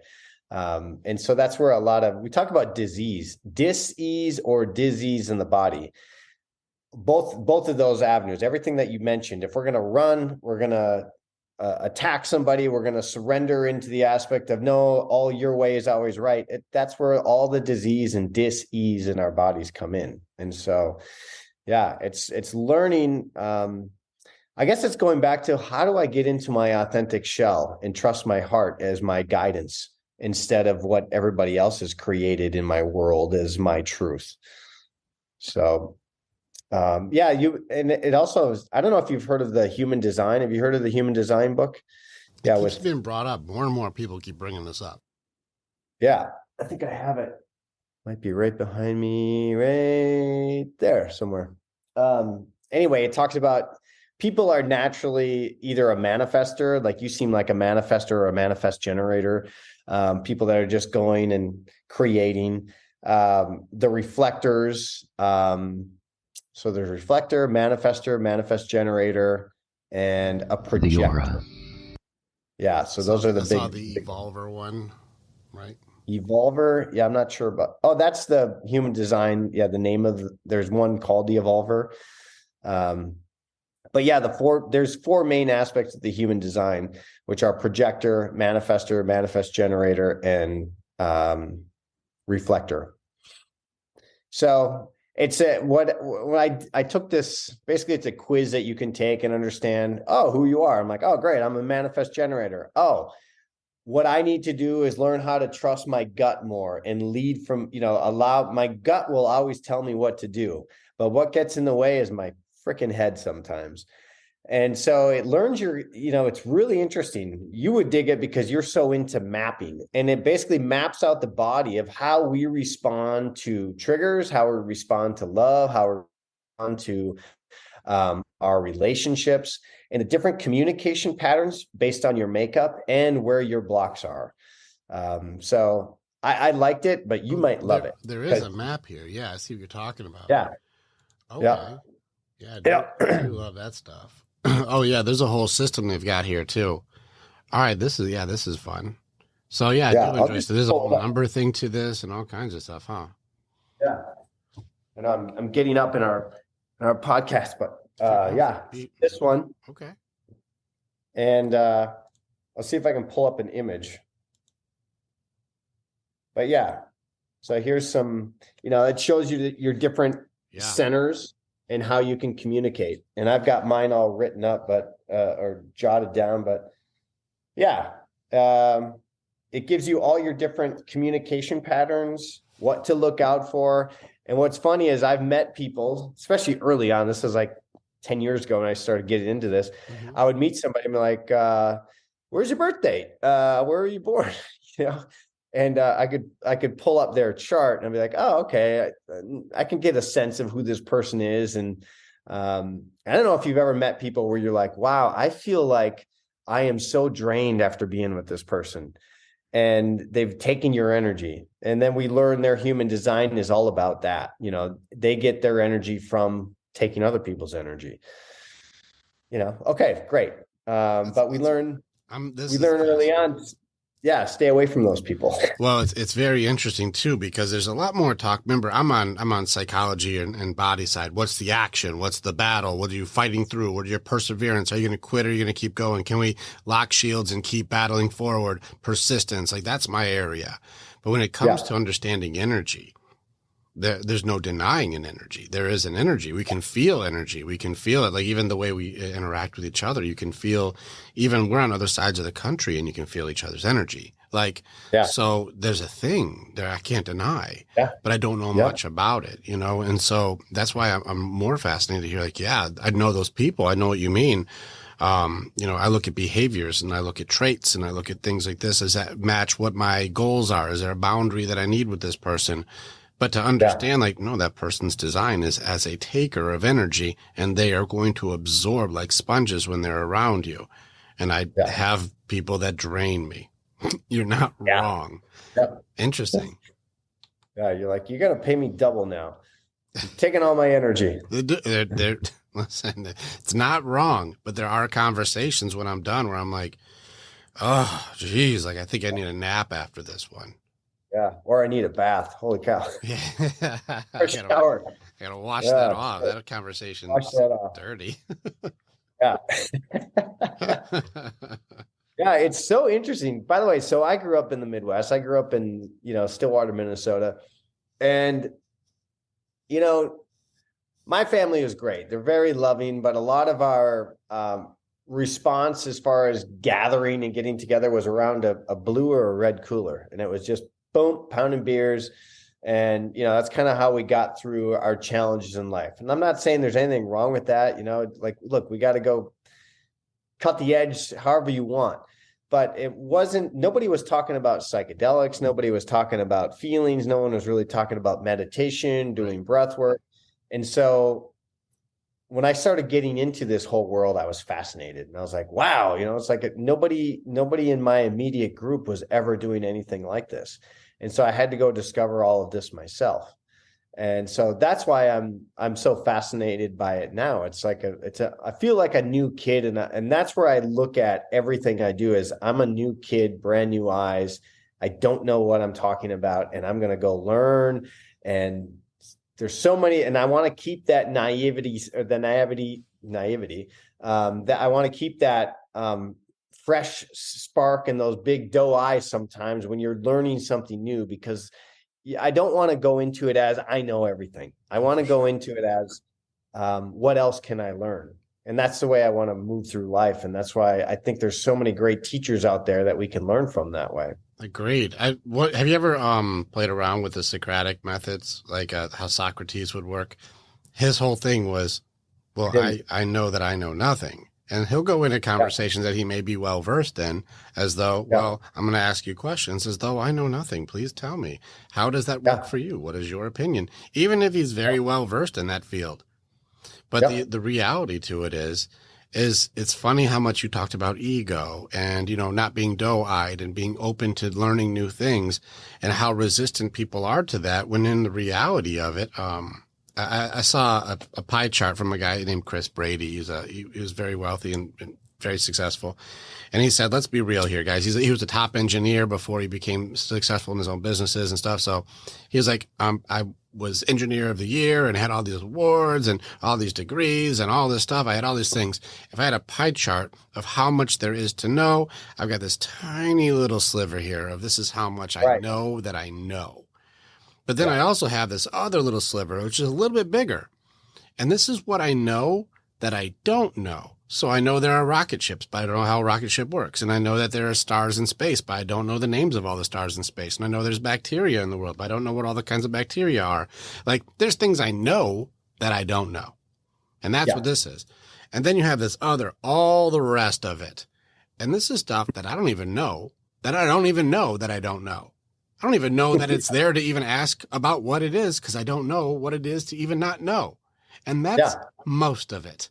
Speaker 2: And so that's where we talk about dis-ease or disease in the body. Both of those avenues, everything that you mentioned, if we're going to run, we're going to attack somebody, we're going to surrender into the aspect of, no, all your way is always right. That's where all the disease and dis-ease in our bodies come in. And so, it's learning, I guess it's going back to, how do I get into my authentic shell and trust my heart as my guidance instead of what everybody else has created in my world as my truth? So, and it also, I don't know if you've heard of the human design. Have you heard of the human design book?
Speaker 1: It's been brought up. More and more people keep bringing this up.
Speaker 2: Yeah, I think I have it. Might be right behind me, right there somewhere. Anyway, it talks about people are naturally either a manifester, like you seem like a manifester or a manifest generator, people that are just going and creating, the reflectors. So there's reflector, manifester, manifest generator, and a projector. The aura. Yeah, so those are the big. I saw
Speaker 1: the evolver one, right?
Speaker 2: Evolver, yeah, I'm not sure about. Oh, that's the human design. Yeah, the name of there's one called the evolver. But yeah, there's four main aspects of the human design, which are projector, manifester, manifest generator, and reflector. So it's I took this, basically it's a quiz that you can take and understand, who you are. I'm like, oh, great, I'm a manifest generator. Oh, what I need to do is learn how to trust my gut more and lead from, allow my gut will always tell me what to do. But what gets in the way is my freaking head sometimes. And so it learns it's really interesting. You would dig it because you're so into mapping, and it basically maps out the body of how we respond to triggers, how we respond to love, how we respond to our relationships, and the different communication patterns based on your makeup and where your blocks are. So I liked it, but you might love it.
Speaker 1: There is a map here. Yeah, I see what you're talking about.
Speaker 2: Yeah.
Speaker 1: Okay. Yeah, I do love that stuff. Oh yeah, there's a whole system they've got here too. All right, this is fun. So I do enjoy it. So there's a whole number thing to this and all kinds of stuff, huh?
Speaker 2: Yeah. And I'm getting up in our podcast, but this one.
Speaker 1: Okay.
Speaker 2: And I'll see if I can pull up an image. But yeah, so here's some, it shows you your different centers and how you can communicate. And I've got mine all written up, or jotted down, but it gives you all your different communication patterns, what to look out for. And what's funny is I've met people, especially early on, this was like 10 years ago when I started getting into this, I would meet somebody and be like, where's your birth date? Where were you born? And I could pull up their chart and I'd be like, oh, okay, I can get a sense of who this person is. And I don't know if you've ever met people where you're like, wow, I feel like I am so drained after being with this person. And they've taken your energy. And then we learn their human design is all about that. They get their energy from taking other people's energy. Okay, great. But we learn early on. Yeah, stay away from those people.
Speaker 1: Well, it's very interesting too, because there's a lot more talk. Remember, I'm on psychology and body side. What's the action? What's the battle? What are you fighting through? What are your perseverance? Are you going to quit? Or are you going to keep going? Can we lock shields and keep battling forward? Persistence, like that's my area. But when it comes to understanding energy, there's no denying an energy. There is an energy. We can feel energy. We can feel it. Like even the way we interact with each other, you can feel, even we're on other sides of the country and you can feel each other's energy. So there's a thing there I can't deny, but I don't know much about it,? And so that's why I'm more fascinated to hear I know those people. I know what you mean. I look at behaviors and I look at traits and I look at things like this. Does that match what my goals are? Is there a boundary that I need with this person? But to understand, that person's design is as a taker of energy, and they are going to absorb like sponges when they're around you. And I have people that drain me. You're not wrong. Yep. Interesting.
Speaker 2: Yeah, you're like, you got to pay me double now. You're taking all my energy.
Speaker 1: Listen, it's not wrong, but there are conversations when I'm done where I'm like, oh, geez, I think I need a nap after this one.
Speaker 2: Yeah, or I need a bath. Holy cow.
Speaker 1: Or shower. I gotta wash that off. That conversation's dirty.
Speaker 2: Yeah. Yeah, it's so interesting. By the way, so I grew up in the Midwest. I grew up in, Stillwater, Minnesota. And, my family was great. They're very loving, but a lot of our response as far as gathering and getting together was around a blue or a red cooler. And it was just boom, pounding beers. And, that's kind of how we got through our challenges in life. And I'm not saying there's anything wrong with that. Look, we got to go cut the edge however you want. But nobody was talking about psychedelics. Nobody was talking about feelings. No one was really talking about meditation, doing breath work. And so when I started getting into this whole world, I was fascinated, and I was like, wow, it's like nobody in my immediate group was ever doing anything like this. And so I had to go discover all of this myself. And so that's why I'm so fascinated by it now. It's like I feel like a new kid, and that's where I look at everything I do as I'm a new kid, brand new eyes. I don't know what I'm talking about, and I'm going to go learn. And there's so many, and I want to keep that naivety, that I want to keep that fresh spark in those big doe eyes sometimes when you're learning something new, because I don't want to go into it as I know everything. I want to go into it as what else can I learn? And that's the way I want to move through life. And that's why I think there's so many great teachers out there that we can learn from that way.
Speaker 1: Agreed. Have you ever played around with the Socratic methods, like how Socrates would work? His whole thing was, well, I know that I know nothing. And he'll go into conversations that he may be well versed in, as though, well, I'm going to ask you questions as though I know nothing. Please tell me, how does that work for you? What is your opinion? Even if he's very well versed in that field. But the reality to it is it's funny how much you talked about ego and, not being doe-eyed and being open to learning new things, and how resistant people are to that, when in the reality of it, I saw a pie chart from a guy named Chris Brady. He was very wealthy and very successful. And he said, let's be real here, guys. He was a top engineer before he became successful in his own businesses and stuff. So he was like, I was engineer of the year and had all these awards and all these degrees and all this stuff. I had all these things. If I had a pie chart of how much there is to know, I've got this tiny little sliver here of this is how much I know that I know. But then I also have this other little sliver, which is a little bit bigger. And this is what I know that I don't know. So I know there are rocket ships, but I don't know how a rocket ship works. And I know that there are stars in space, but I don't know the names of all the stars in space. And I know there's bacteria in the world, but I don't know what all the kinds of bacteria are. Like, there's things I know that I don't know. And that's what this is. And then you have this other, all the rest of it. And this is stuff that I don't even know, that I don't even know that I don't know. I don't even know that it's there to even ask about what it is, because I don't know what it is to even not know. And that's most of it.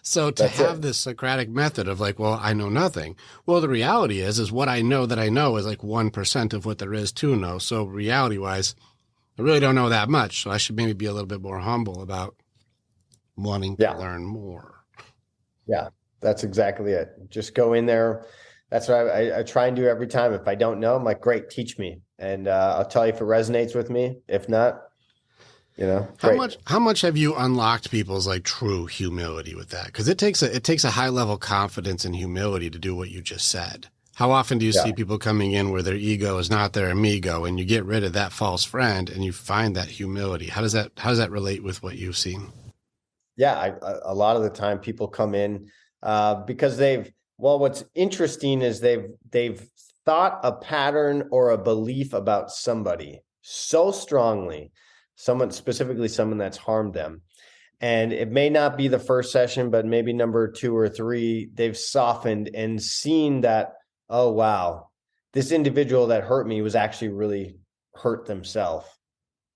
Speaker 1: So to have this Socratic method of like, well, I know nothing. Well, the reality is what I know that I know is like 1% of what there is to know. So reality wise, I really don't know that much. So I should maybe be a little bit more humble about wanting to learn more. Yeah,
Speaker 2: that's exactly it. Just go in there. That's what I try and do every time. If I don't know, I'm like, great, teach me. And I'll tell you if it resonates with me. If not,
Speaker 1: how much have you unlocked people's like true humility with that? Because it takes a high level confidence and humility to do what you just said. How often do you see people coming in where their ego is not their amigo, and you get rid of that false friend and you find that humility? How does that relate with what you've seen?
Speaker 2: Yeah, a lot of the time people come in because what's interesting is they've thought a pattern or a belief about somebody so strongly, someone that's harmed them. And it may not be the first session, but maybe number 2 or 3, they've softened and seen that, oh, wow, this individual that hurt me was actually really hurt themselves.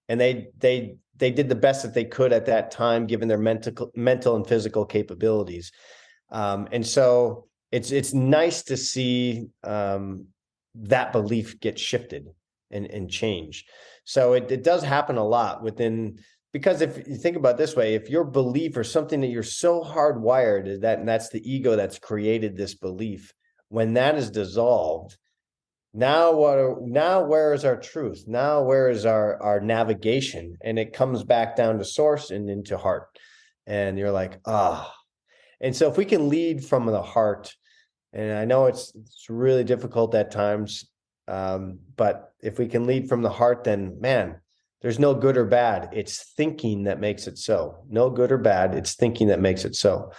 Speaker 2: And they did the best that they could at that time, given their mental and physical capabilities. And so it's nice to see that belief get shifted and change. So it does happen a lot because if you think about it this way, if your belief or something that you're so hardwired is that, and that's the ego that's created this belief, when that is dissolved, now where is our truth? Now where is our navigation? And it comes back down to source and into heart. And you're like, And so if we can lead from the heart, and I know it's really difficult at times, but if we can lead from the heart, then man, there's no good or bad. It's thinking that makes it so. No good or bad. It's thinking that makes it so.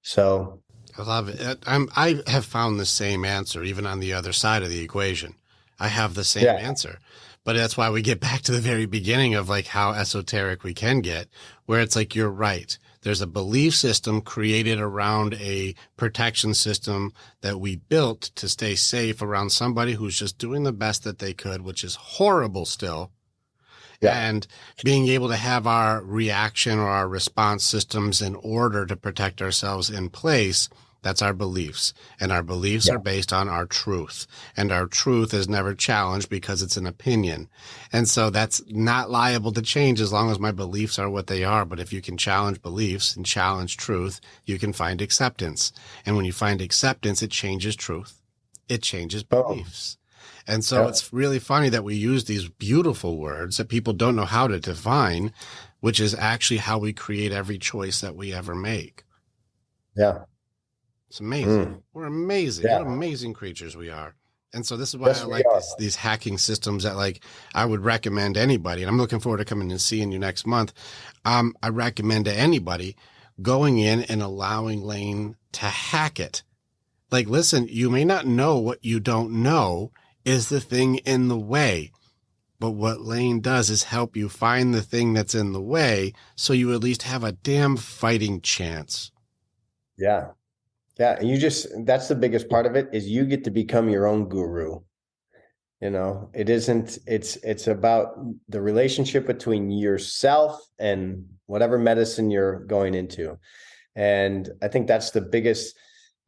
Speaker 2: So
Speaker 1: I love it. I have found the same answer, even on the other side of the equation. I have the same answer, but that's why we get back to the very beginning of like how esoteric we can get, where it's like, you're right. There's a belief system created around a protection system that we built to stay safe around somebody who's just doing the best that they could, which is horrible still. and being able to have our reaction or our response systems in order to protect ourselves in place. That's our beliefs, and our beliefs are based on our truth, and our truth is never challenged because it's an opinion. And so that's not liable to change as long as my beliefs are what they are. But if you can challenge beliefs and challenge truth, you can find acceptance. And when you find acceptance, it changes truth. It changes beliefs. And so it's really funny that we use these beautiful words that people don't know how to define, which is actually how we create every choice that we ever make.
Speaker 2: Yeah.
Speaker 1: It's amazing. We're amazing. What amazing creatures we are. And so this is why I like these hacking systems that, like, I would recommend anybody. And I'm looking forward to coming and seeing you next month. I recommend to anybody going in and allowing Lane to hack it. Like, listen, you may not know what you don't know is the thing in the way. But what Lane does is help you find the thing that's in the way so you at least have a damn fighting chance.
Speaker 2: Yeah. Yeah. And that's the biggest part of it is you get to become your own guru. You know, it's about the relationship between yourself and whatever medicine you're going into. And I think that's the biggest,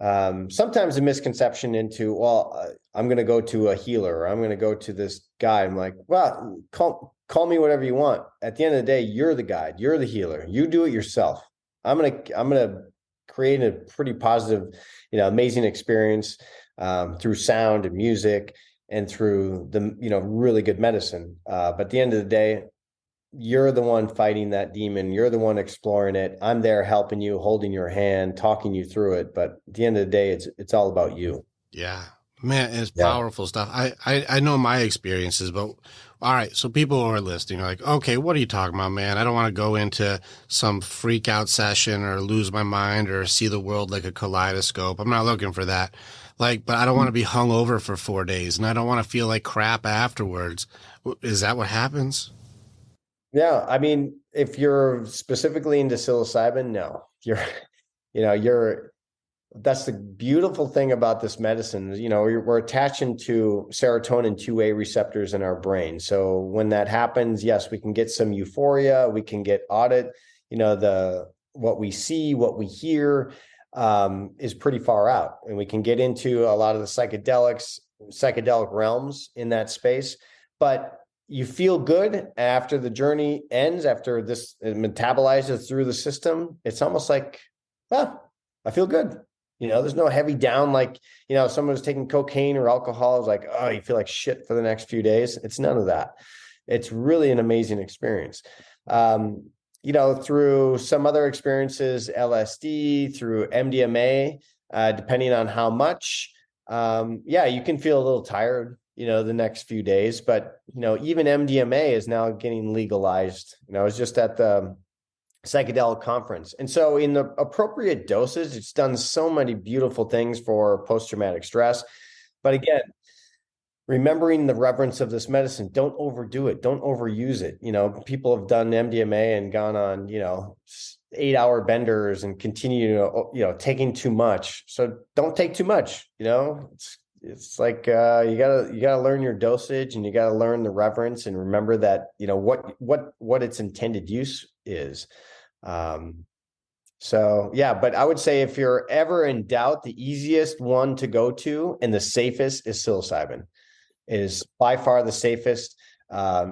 Speaker 2: sometimes a misconception into, well, I'm going to go to a healer, or I'm going to go to this guy. I'm like, well, call me whatever you want. At the end of the day, you're the guide, you're the healer. You do it yourself. I'm going to create a pretty positive, amazing experience through sound and music and through the, really good medicine. But at the end of the day, you're the one fighting that demon. You're the one exploring it. I'm there helping you, holding your hand, talking you through it. But at the end of the day, it's all about you.
Speaker 1: Yeah, man, it's powerful stuff. I know my experiences, but all right. So people who are listening are like, okay, what are you talking about, man? I don't want to go into some freak out session or lose my mind or see the world like a kaleidoscope. I'm not looking for that. But I don't want to be hung over for 4 days, and I don't want to feel like crap afterwards. Is that what happens?
Speaker 2: Yeah. I mean, if you're specifically into psilocybin, no, that's the beautiful thing about this medicine. We're attaching to serotonin 2A receptors in our brain. So when that happens, yes, we can get some euphoria. We can get audit, what we see, what we hear, is pretty far out. And we can get into a lot of the psychedelic realms in that space. But you feel good after the journey ends, after this metabolizes through the system. It's almost like, well, I feel good. There's no heavy down, like, if someone was taking cocaine or alcohol, it's like, oh, you feel like shit for the next few days. It's none of that. It's really an amazing experience. Through some other experiences, LSD, through MDMA, depending on how much, you can feel a little tired, the next few days, but, even MDMA is now getting legalized. I was just at the psychedelic conference. And so in the appropriate doses, it's done so many beautiful things for post-traumatic stress. But again, remembering the reverence of this medicine, don't overdo it. Don't overuse it. People have done MDMA and gone on, 8-hour benders and continue, taking too much. So don't take too much, It's like you gotta learn your dosage, and you gotta learn the reverence, and remember that what its intended use is. But I would say if you're ever in doubt, the easiest one to go to and the safest is psilocybin. It is by far the safest,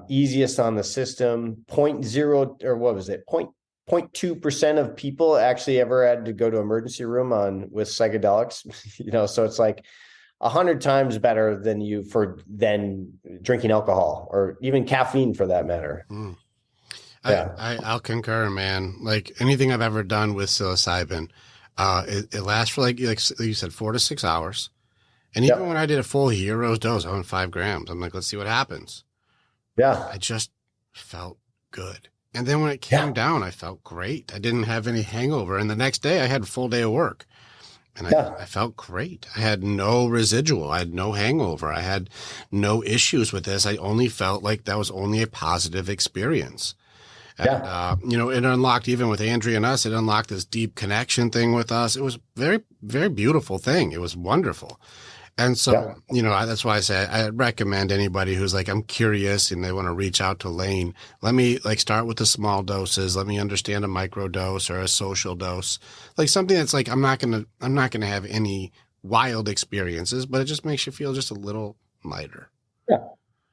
Speaker 2: easiest on the system. 0.2% of people actually ever had to go to emergency room with psychedelics. So it's like 100 times better than drinking alcohol or even caffeine for that matter.
Speaker 1: I'll concur, man. Like anything I've ever done with psilocybin, it lasts for like you said, 4 to 6 hours. And even when I did a full hero dose, I went 5 grams. I'm like, let's see what happens. Yeah. I just felt good. And then when it came down, I felt great. I didn't have any hangover. And the next day I had a full day of work. And I felt great. I had no residual. I had no hangover. I had no issues with this. I only felt like that was only a positive experience. And, it unlocked, even with Andrea and us, it unlocked this deep connection thing with us. It was a very, very beautiful thing. It was wonderful. And so, you know, that's why I say I recommend anybody who's like, I'm curious and they want to reach out to Lane. Let me like start with the small doses. Let me understand a micro dose or a social dose, like something that's like, I'm not going to have any wild experiences, but it just makes you feel just a little lighter.
Speaker 2: Yeah.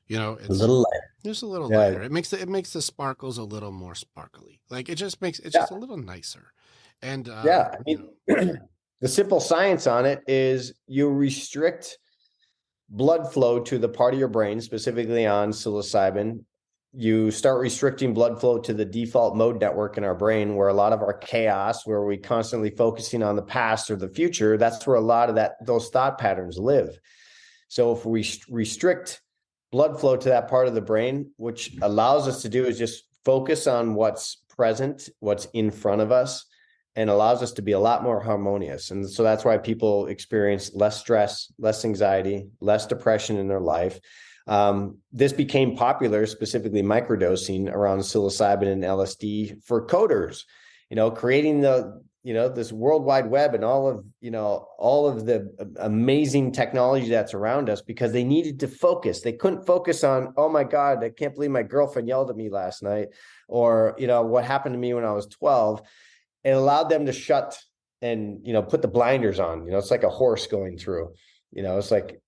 Speaker 1: You know, it's
Speaker 2: a little lighter.
Speaker 1: Just a little lighter. It makes the sparkles a little more sparkly. Like it just makes it just a little nicer. And
Speaker 2: I mean, you know, the simple science on it is you restrict blood flow to the part of your brain, specifically on psilocybin. You start restricting blood flow to the default mode network in our brain, where a lot of our chaos, where we constantly focusing on the past or the future, that's where a lot of those thought patterns live. So if we restrict blood flow to that part of the brain, which allows us to do is just focus on what's present, what's in front of us, and allows us to be a lot more harmonious. And so that's why people experience less stress, less anxiety, less depression in their life. This became popular, specifically microdosing around psilocybin and LSD for coders, you know, creating this World Wide Web and all of the amazing technology that's around us, because they needed to focus. They couldn't focus on, oh my God, I can't believe my girlfriend yelled at me last night, or, you know, what happened to me when I was 12. It allowed them to shut and, you know, put the blinders on. You know, it's like a horse going through, you know, it's like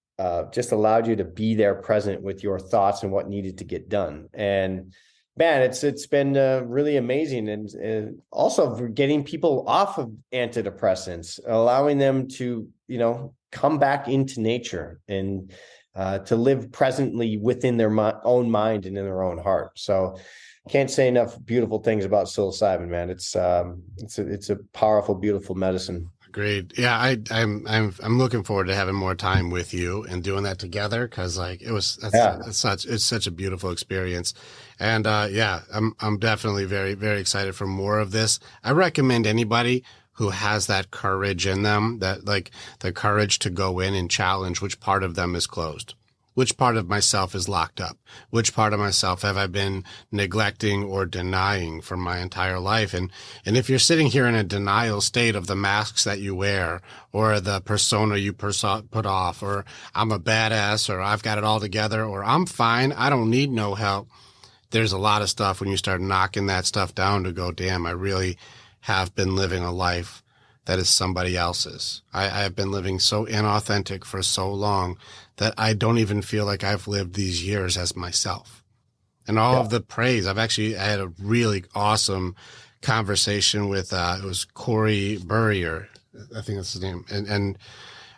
Speaker 2: just allowed you to be there present with your thoughts and what needed to get done. And man, it's been really amazing. And also for getting people off of antidepressants, allowing them to, you know, come back into nature and to live presently within their own mind and in their own heart. So can't say enough beautiful things about psilocybin, man. It's a powerful, beautiful medicine.
Speaker 1: Agreed. Yeah, I'm looking forward to having more time with you and doing that together, because like it's such a beautiful experience. And I'm definitely very, very excited for more of this. I recommend anybody who has that courage in them, that like the courage to go in and challenge which part of them is closed. Which part of myself is locked up? Which part of myself have I been neglecting or denying for my entire life? And if you're sitting here in a denial state of the masks that you wear, or the persona you put off, or I'm a badass, or I've got it all together, or I'm fine, I don't need no help. There's a lot of stuff when you start knocking that stuff down to go, damn, I really have been living a life that is somebody else's. I have been living so inauthentic for so long that I don't even feel like I've lived these years as myself. And all of the praise, I had a really awesome conversation with, it was Corey Burrier, I think that's his name. And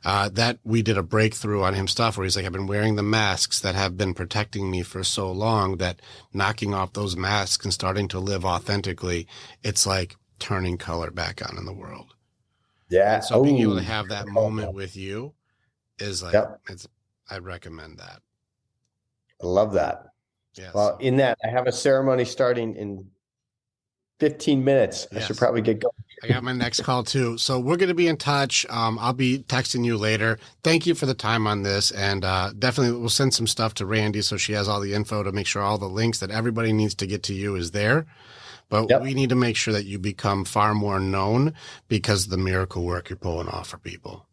Speaker 1: that we did a breakthrough on him stuff where he's like, I've been wearing the masks that have been protecting me for so long that knocking off those masks and starting to live authentically, it's like turning color back on in the world.
Speaker 2: Yeah.
Speaker 1: And so being able to have that moment with you is like, I recommend that.
Speaker 2: I love that.
Speaker 1: Yes.
Speaker 2: Well, in that, I have a ceremony starting in 15 minutes. Yes. I should probably get going.
Speaker 1: I got my next call too. So we're going to be in touch. I'll be texting you later. Thank you for the time on this. And definitely we'll send some stuff to Randy so she has all the info to make sure all the links that everybody needs to get to you is there. But we need to make sure that you become far more known because of the miracle work you're pulling off for people.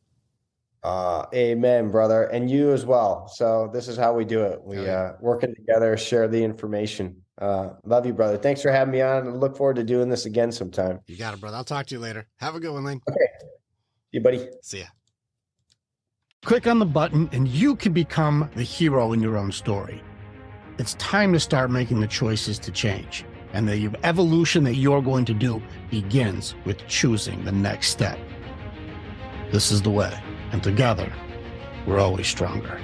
Speaker 2: Amen, brother. And you as well. So this is how we do it. We working together, share the information. Love you, brother. Thanks for having me on. I look forward to doing this again sometime.
Speaker 1: You got it, brother. I'll talk to you later. Have a good one, Lane.
Speaker 2: Okay. See you, buddy.
Speaker 1: See ya.
Speaker 4: Click on the button and you can become the hero in your own story. It's time to start making the choices to change. And the evolution that you're going to do begins with choosing the next step. This is the way. And together, we're always stronger.